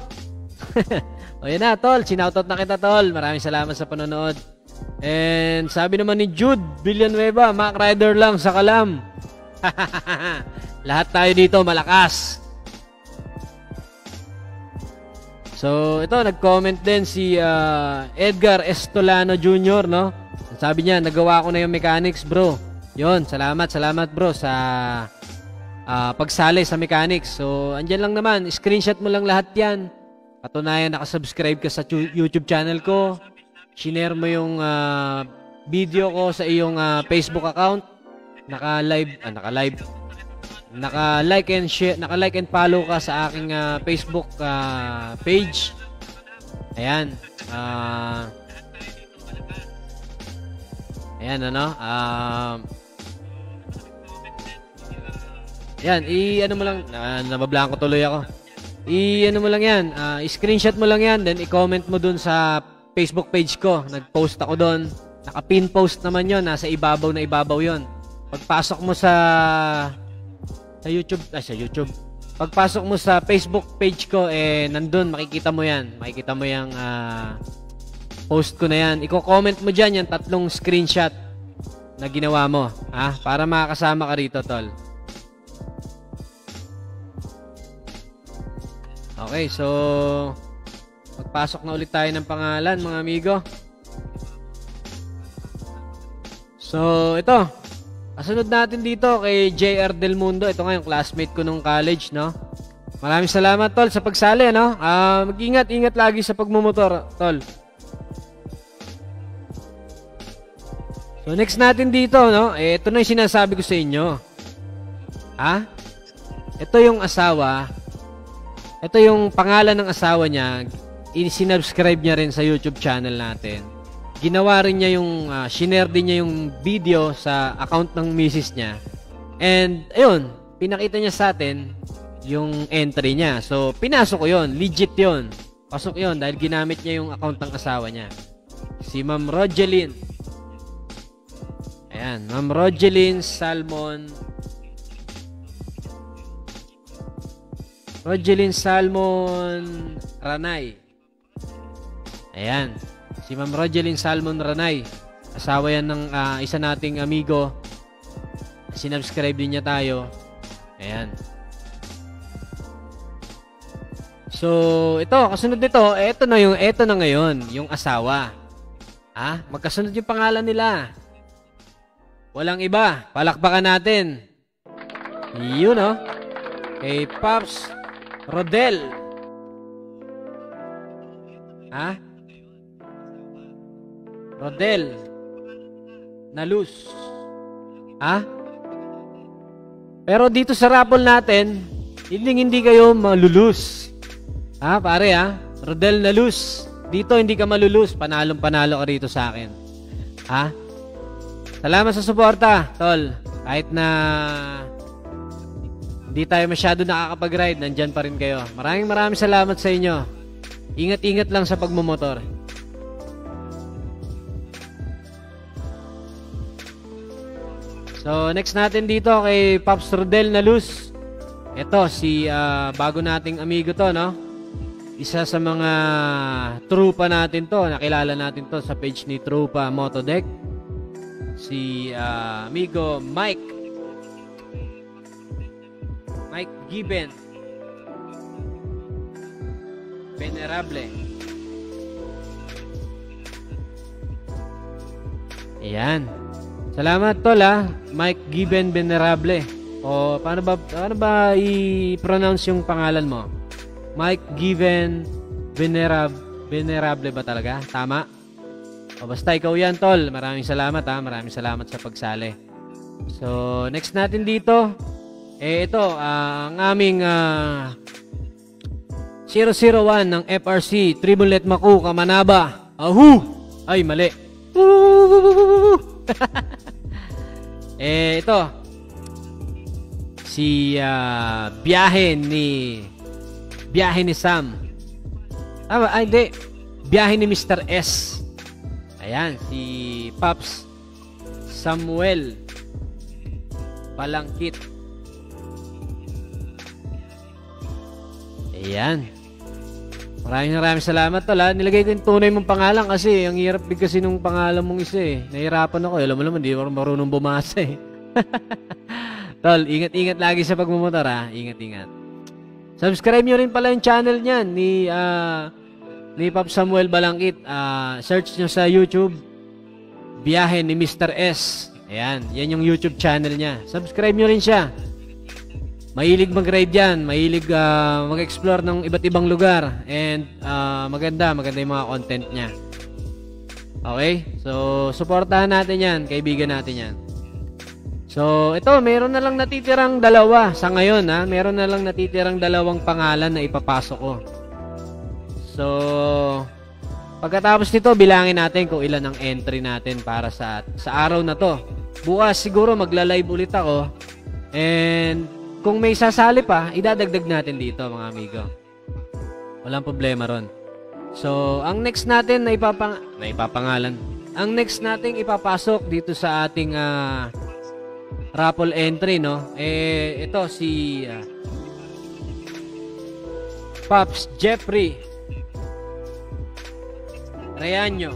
O yan na, tol. Sinoutout na kita, tol. Maraming salamat sa panonood. And sabi naman ni Jude Villanueva, Mac Rider lang sa Kalam. Lahat tayo dito malakas. So, ito, nag-comment din si Edgar Estolano Jr., no? Sabi niya, nagawa ko na yung mechanics, bro. Yon, salamat bro sa pagsali sa mechanics. So, andyan lang naman, screenshot mo lang lahat yan. Patunayan nakasubscribe ka sa YouTube channel ko. Shinare mo yung video ko sa iyong Facebook account. Naka-like and share, naka-like and follow ka sa aking Facebook page. Ayan. Ayan, ano? Yan, ano mo lang, nabablanko tuloy ako. Ano mo lang yan, screenshot mo lang yan, then i-comment mo dun sa Facebook page ko. Nag-post ako dun. Naka-pin post naman yon, nasa ibabaw na ibabaw yon. Pagpasok mo sa YouTube. Pagpasok mo sa Facebook page ko, nandun, makikita mo yan. Makikita mo yung post ko na yan. Iko-comment mo dyan yung 3 screenshot na ginawa mo. Para makakasama ka rito, tol. Okay, so magpasok na ulit tayo ng pangalan, mga amigo. So, ito. Kasunod natin dito kay JR Del Mundo. Ito nga yung classmate ko nung college, no? Maraming salamat, tol, sa pagsali, no? Mag-ingat lagi sa pagmumotor, tol. So, next natin dito, no? Ito na yung sinasabi ko sa inyo. Ito yung asawa. Ito yung pangalan ng asawa niya. Sinubscribe niya rin sa YouTube channel natin. Ginawa rin niya yung, shinare din niya yung video sa account ng misis niya. And, ayun, pinakita niya sa atin yung entry niya. So, pinasok ko yun. Legit yun. Pasok yun dahil ginamit niya yung account ng asawa niya. Si Ma'am Rogeline. Ayan, Ma'am Rogeline Salmon. Rogeline Salmon Ranay. Ayan. Si Ma'am Rogeline Salmon Ranay. Asawa yan ng isa nating amigo. Sinubscribe din niya tayo. Ayan. So, ito, kasunod nito, ito na ngayon, yung asawa. Magkasunod yung pangalan nila. Walang iba. Palakpakan natin. Yun, oh. Kay Pops Rodel. Rodel Nalus. Pero dito sa raffle natin, hindi kayo malulus. Pare, Rodel Nalus. Dito hindi ka malulus. Panalong-panalo ka rito sa akin. Salamat sa suporta, tol. Kahit na hindi tayo masyado nakakapag-ride, nandyan pa rin kayo. Maraming salamat sa inyo. Ingat-ingat lang sa pagmumotor. So, next natin dito kay Pops Rodel Nalus. Ito, si bago nating amigo to, no? Isa sa mga trupa natin to. Nakilala natin to sa page ni Trupa Motodeck. Si amigo Mike Giben Venerable. Ayan. Salamat tol Mike Giben Venerable. O paano ba i-pronounce yung pangalan mo? Mike Given Venerable ba talaga? Tama? O basta ikaw yan tol. Maraming salamat Maraming salamat sa pagsali. So next natin dito, ito ang aming 001 ng FRC Tribulet Maku Kamanaba. Ay mali. Ito si biyahe ni Sam. Hindi. Biyahe ni Mr. S. Ayan, si Pops Samuel Palangkit. Ayan. Maraming salamat tol Nilagay ko yung tunay mong pangalan kasi ang hirap kasi nung pangalan mong isa Nahirapan ako. Alam mo naman, di marunong bumasa Tol, ingat-ingat lagi sa pagmumotor Ingat-ingat. Subscribe nyo rin pala yung channel niyan ni Pop Samuel Balangkit. Search nyo sa YouTube, Biyahe ni Mr. S. Ayan, yan yung YouTube channel niya. Subscribe nyo rin siya. Mahilig mag-ride yan. Mahilig mag-explore ng iba't ibang lugar. And maganda yung mga content niya. Okay? So, supportahan natin yan. Kaibigan natin yan. So, ito, meron na lang natitirang dalawa sa ngayon, Meron na lang natitirang dalawang pangalan na ipapasok ko. So, pagkatapos nito, bilangin natin kung ilan ang entry natin para sa araw na to. Bukas siguro magla-live ulit ako. And kung may sasali pa, idadagdag natin dito, mga amigo. Walang problema ron. So, ang next natin na ipapangalan. Ang next nating ipapasok dito sa ating raffle entry, no? Ito si Pops Jeffrey Reaño.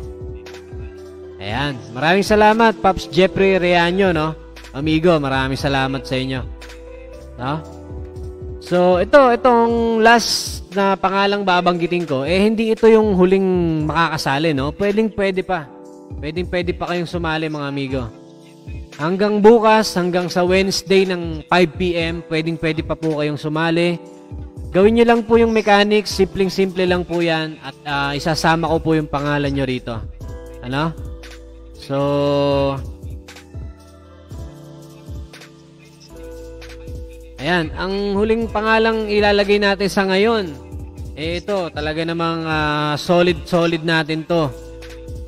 Ayan. Maraming salamat, Pops Jeffrey Reaño, no? Amigo, maraming salamat sa inyo. No? So, itong last na pangalang babanggitin ko, hindi ito yung huling makakasali, no? Pwede pa. Pwede pa kayong sumali, mga amigo. Hanggang bukas, hanggang sa Wednesday ng 5 PM, pwede pa po kayong sumali. Gawin nyo lang po yung mechanics, simpleng-simple lang po yan, at isasama ko po yung pangalan nyo rito. Ano? So, ayan, ang huling pangalang ilalagay natin sa ngayon, ito, talaga namang solid natin to.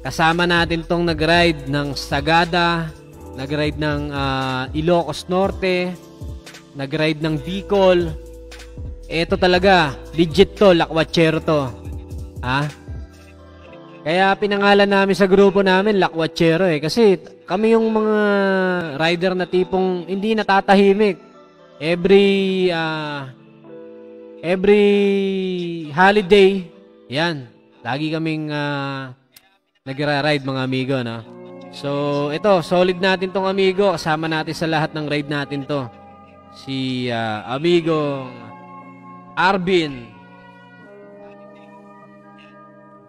Kasama natin tong nag-ride ng Sagada, nag-ride ng Ilocos Norte, nag-ride ng Bicol. Ito talaga, legit to, lakwatchero to. Kaya pinangalan namin sa grupo namin, lakwatchero kasi kami yung mga rider na tipong hindi natatahimik. Every holiday, yan, lagi kaming nagra-ride mga amigo, no? So, ito, solid natin tong amigo. Kasama natin sa lahat ng ride natin to. Si amigo Arvin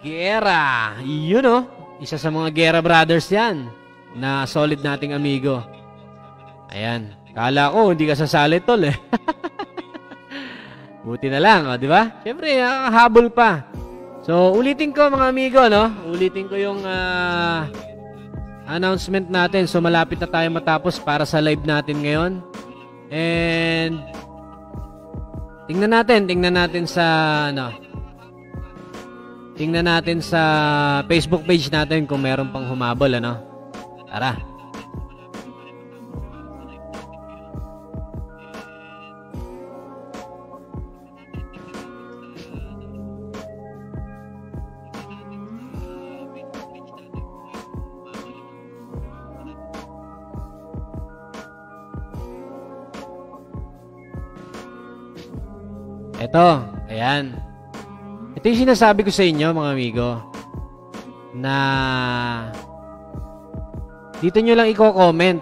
Guerra. Yun, no? Isa sa mga Guerra Brothers yan na solid nating amigo. Ayan. Kala ko, hindi ka sasali, tol, eh. Buti na lang, di ba? Siyempre, habol pa. So, ulitin ko mga amigo, no? Ulitin ko yung announcement natin. So, malapit na tayo matapos para sa live natin ngayon. And tingnan natin sa tingnan natin sa Facebook page natin kung meron pang humabol, ano? Tara. Ito, ayan. Ito yung sinasabi ko sa inyo, mga amigo, na dito nyo lang i-comment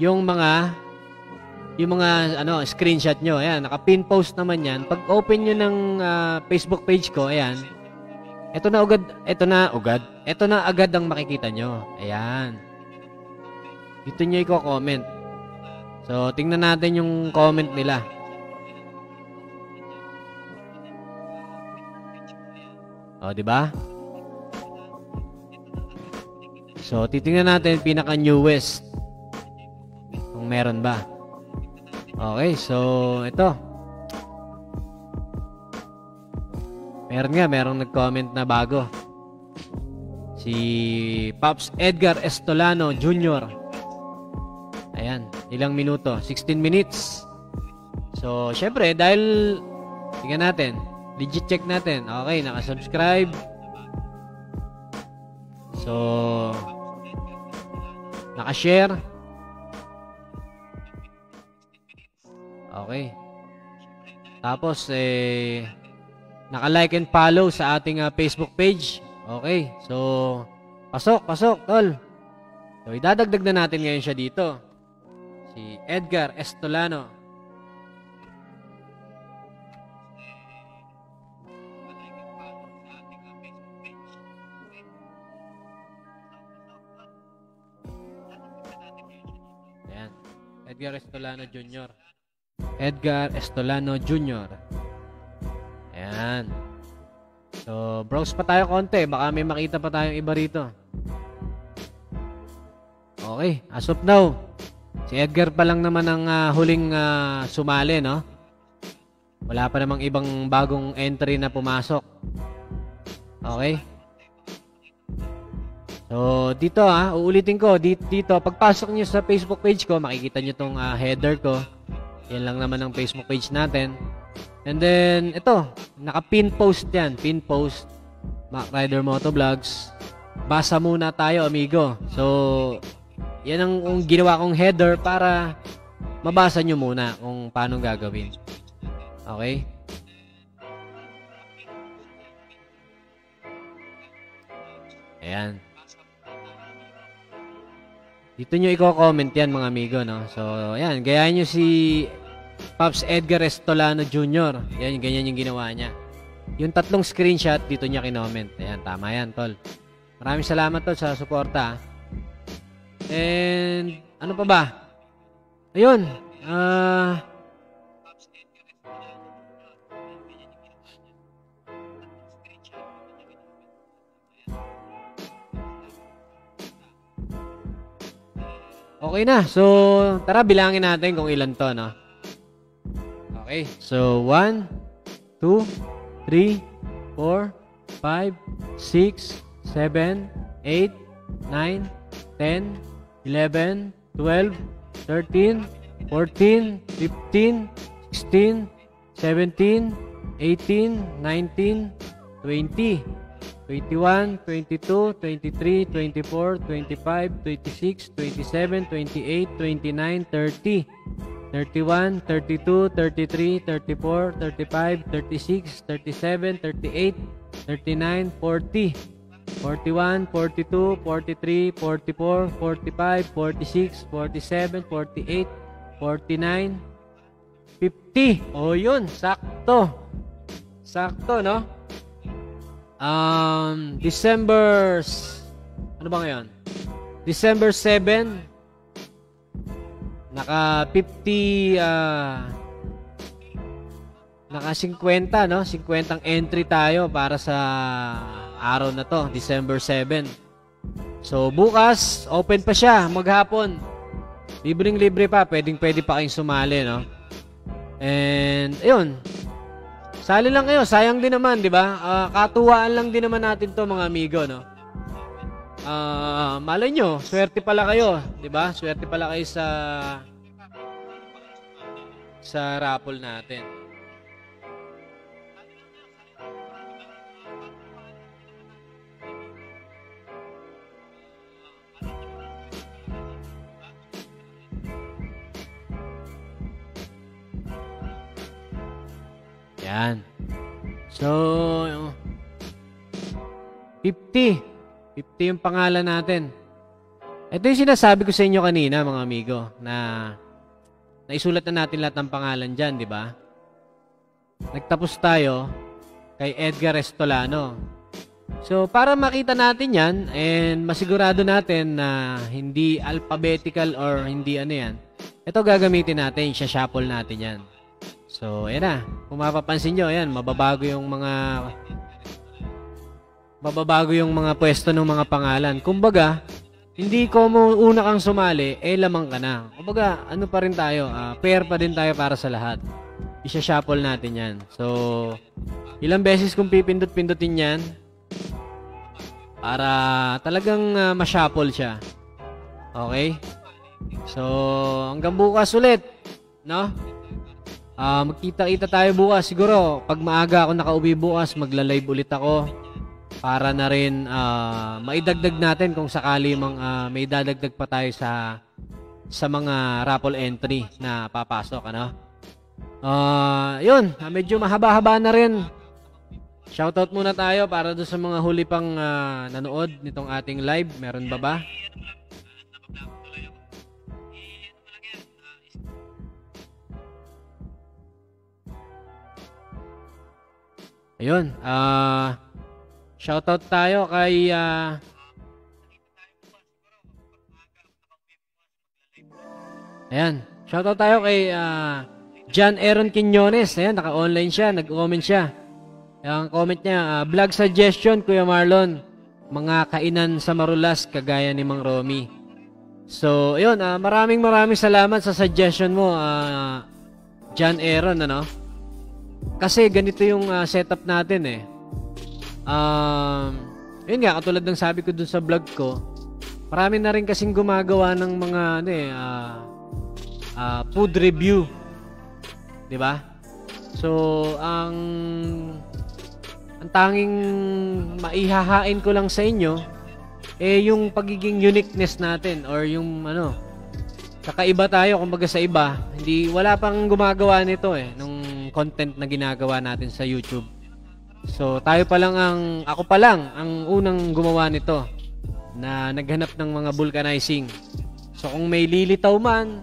yung mga screenshot nyo. Ayan, naka-pin post naman yan. Pag open nyo ng Facebook page ko, ayan, ito na agad ang makikita nyo. Ayan. Dito nyo i-comment. So, tingnan natin yung comment nila. O, di ba? So, titingnan natin pinaka-newest. Kung meron ba. Okay, so, ito. Merong nag-comment na bago. Si Pops Edgar Estolano Jr. Ayan, ilang minuto? 16 minutes. So, syempre, dahil tingnan natin. Legit check natin. Okay, nakasubscribe. So, nakashare. Okay. Tapos, naka-like and follow sa ating Facebook page. Okay. So, pasok, tol. So, idadagdag na natin ngayon siya dito. Si Edgar Estolano. Edgar Estolano Jr. Edgar Estolano Jr. Ayan. So, browse pa tayo konti. Baka may makita pa tayong iba rito. Okay. As of now, si Edgar pa lang naman ang huling sumali, no? Wala pa namang ibang bagong entry na pumasok. Okay. So, dito uulitin ko, dito, pagpasok nyo sa Facebook page ko, makikita nyo tong header ko. Yan lang naman ang Facebook page natin. And then, ito, naka-pin post yan. Pin post, Mac Rider Motovlogs. Basa muna tayo, amigo. So, yan ang ginawa kong header para mabasa nyo muna kung paano gagawin. Okay? Ayan. Dito nyo i-comment yan, mga amigo, no? So, ayan. Gayahin nyo si Pops Edgar Estolano Jr. Yan, ganyan yung ginawa niya. Yung 3 screenshot, dito niya kinoment. Ayan, tama yan, tol. Maraming salamat, tol, sa suporta. And, ano pa ba? Ayun. Okay na. So, tara, bilangin natin kung ilan to, no? Okay. So, 1, 2, 3, 4, 5, 6, 7, 8, 9, 10, 11, 12, 13, 14, 15, 16, 17, 18, 19, 20, 21, 22, 23, 24, 25, 26, 27, 28, 29, 30, 31, 32, 33, 34, 35, 36, 37, 38, 39, 40, 41, 42, 43, 44, 45, 46, 47, 48, 49, 50. Oh, yun. Sakto. Sakto, no? December... Ano ba ngayon? December 7. Naka 50... naka 50, no? 50 ang entry tayo para sa araw na to, December 7. So, bukas, open pa siya, maghapon. Libreng-libre pa, pwede pa kayong sumali, no? And, ayun. Sali lang kayo, sayang din naman, di ba? Katuwaan lang din naman natin to, mga amigo, no? Malay nyo, swerte pala kayo, di ba? Swerte pala kayo sa raffle natin. Yan. So, 50. 50 yung pangalan natin. Ito yung sinasabi ko sa inyo kanina, mga amigo, na naisulat na natin lahat ng pangalan dyan, di ba? Nagtapos tayo kay Edgar Estolano. So, para makita natin yan and masigurado natin na hindi alphabetical or hindi ano yan, ito gagamitin natin, shuffle natin yan. So, ayan na. Kung mapapansin nyo, ayan, mababago yung mga pwesto ng mga pangalan. Kumbaga, hindi ko una kang sumali, lamang ka na. Kumbaga, ano pa rin tayo, pair pa din tayo para sa lahat. Isha-shuffle natin yan. So, ilang beses kung pipindot-pindutin yan para talagang ma-shuffle siya. Okay? So, hanggang bukas ulit, no? Magkita-kita tayo bukas. Siguro, pag maaga ako nakauwi bukas, magla-live ulit ako para na rin maidagdag natin kung sakali may dadagdag pa tayo sa mga raffle entry na papasok, ano? Yun, medyo mahaba-haba na rin. Shoutout muna tayo para doon sa mga huli pang nanood nitong ating live. Meron ba? Ayun, shoutout tayo kay ayan, shoutout tayo kay John Aaron Quiñones. Ayan, naka-online siya, nag-comment siya. Ang comment niya, vlog suggestion, Kuya Marlon, mga kainan sa Marulas kagaya ni Mang Romy. So, ayun, maraming salamat sa suggestion mo, John Aaron, ano? Kasi ganito yung setup natin eh. Yun nga, katulad ng sabi ko dun sa vlog ko, marami na rin kasing gumagawa ng mga food review. 'Di ba? So, ang tanging maihahain ko lang sa inyo yung pagiging uniqueness natin or yung kakaiba tayo kumbaga sa iba. Wala pang gumagawa nito nung content na ginagawa natin sa YouTube. So, ako pa lang ang unang gumawa nito na naghanap ng mga vulcanizing. So, kung may lilitaw man,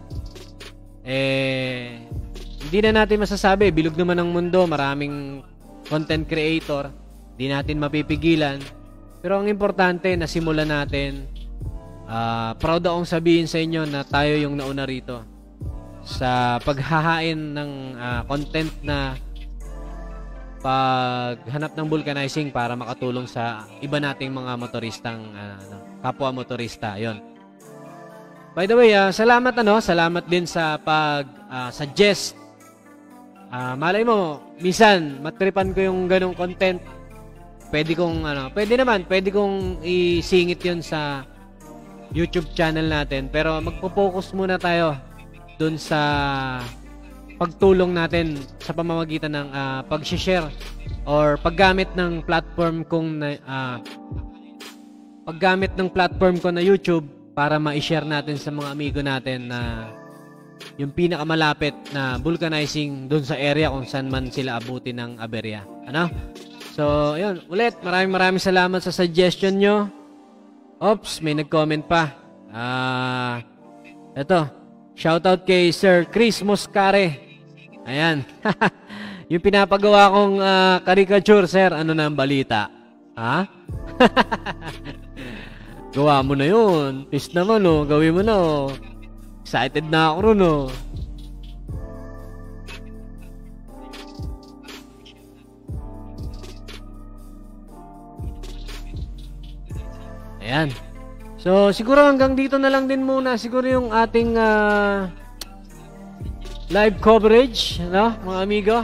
hindi na natin masasabi. Bilog naman ang mundo, maraming content creator, hindi natin mapipigilan. Pero ang importante, nasimulan natin. Proud akong sabihin sa inyo na tayo yung nauna rito sa paghahain ng content na paghanap ng vulcanizing para makatulong sa iba nating mga motoristang kapwa motorista. Yon. By the way, salamat din sa suggest. Malay mo, minsan matripan ko yung ganong content. Pwede kong isingit 'yon sa YouTube channel natin, pero magpo-focus muna tayo doon sa pagtulong natin sa pamamagitan ng pag-share or paggamit ng platform ko na YouTube para ma-share natin sa mga amigo natin na yung pinakamalapit na vulcanizing doon sa area kung saan man sila abutin ng aberya. Ano? So, ayun. Ulit, maraming salamat sa suggestion nyo. Oops, may nag-comment pa. Ito. Shoutout kay Sir Chris Moscare. Ayan. Yung pinapagawa kong caricature, sir. Ano na ang balita? Ha? Gawa mo na yun. Peace naman, oh. Gawin mo na, oh. Excited na ako ron, oh. Ayan. So, siguro hanggang dito na lang din muna. Siguro yung ating live coverage, no, mga amigo.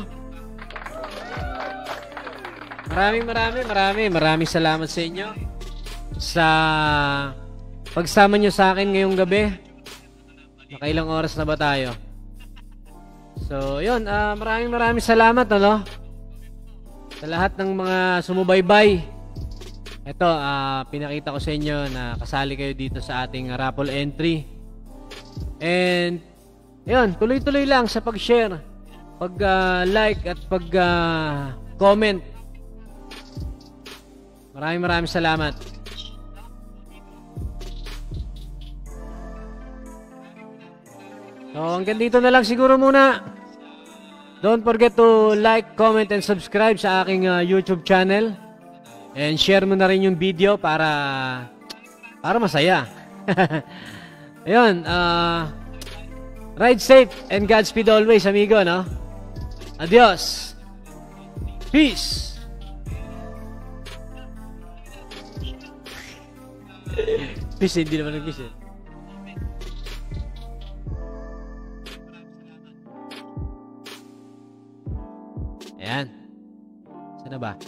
Maraming salamat sa inyo sa pagsama nyo sa akin ngayong gabi. Nakailang oras na ba tayo? So, yun. Maraming salamat, ano? Sa lahat ng mga sumubaybay. Ito, pinakita ko sa inyo na kasali kayo dito sa ating raffle entry. And, yun, tuloy-tuloy lang sa pag-share, pag-like at pag-comment. Maraming salamat. So, hanggang dito na lang siguro muna. Don't forget to like, comment, and subscribe sa aking YouTube channel. And share mo na rin yung video para masaya. Ayun, ride safe and Godspeed always, amigo, no? Adios. Peace. Peace, hindi naman nag-peace, eh. Ayan. Saan na ba?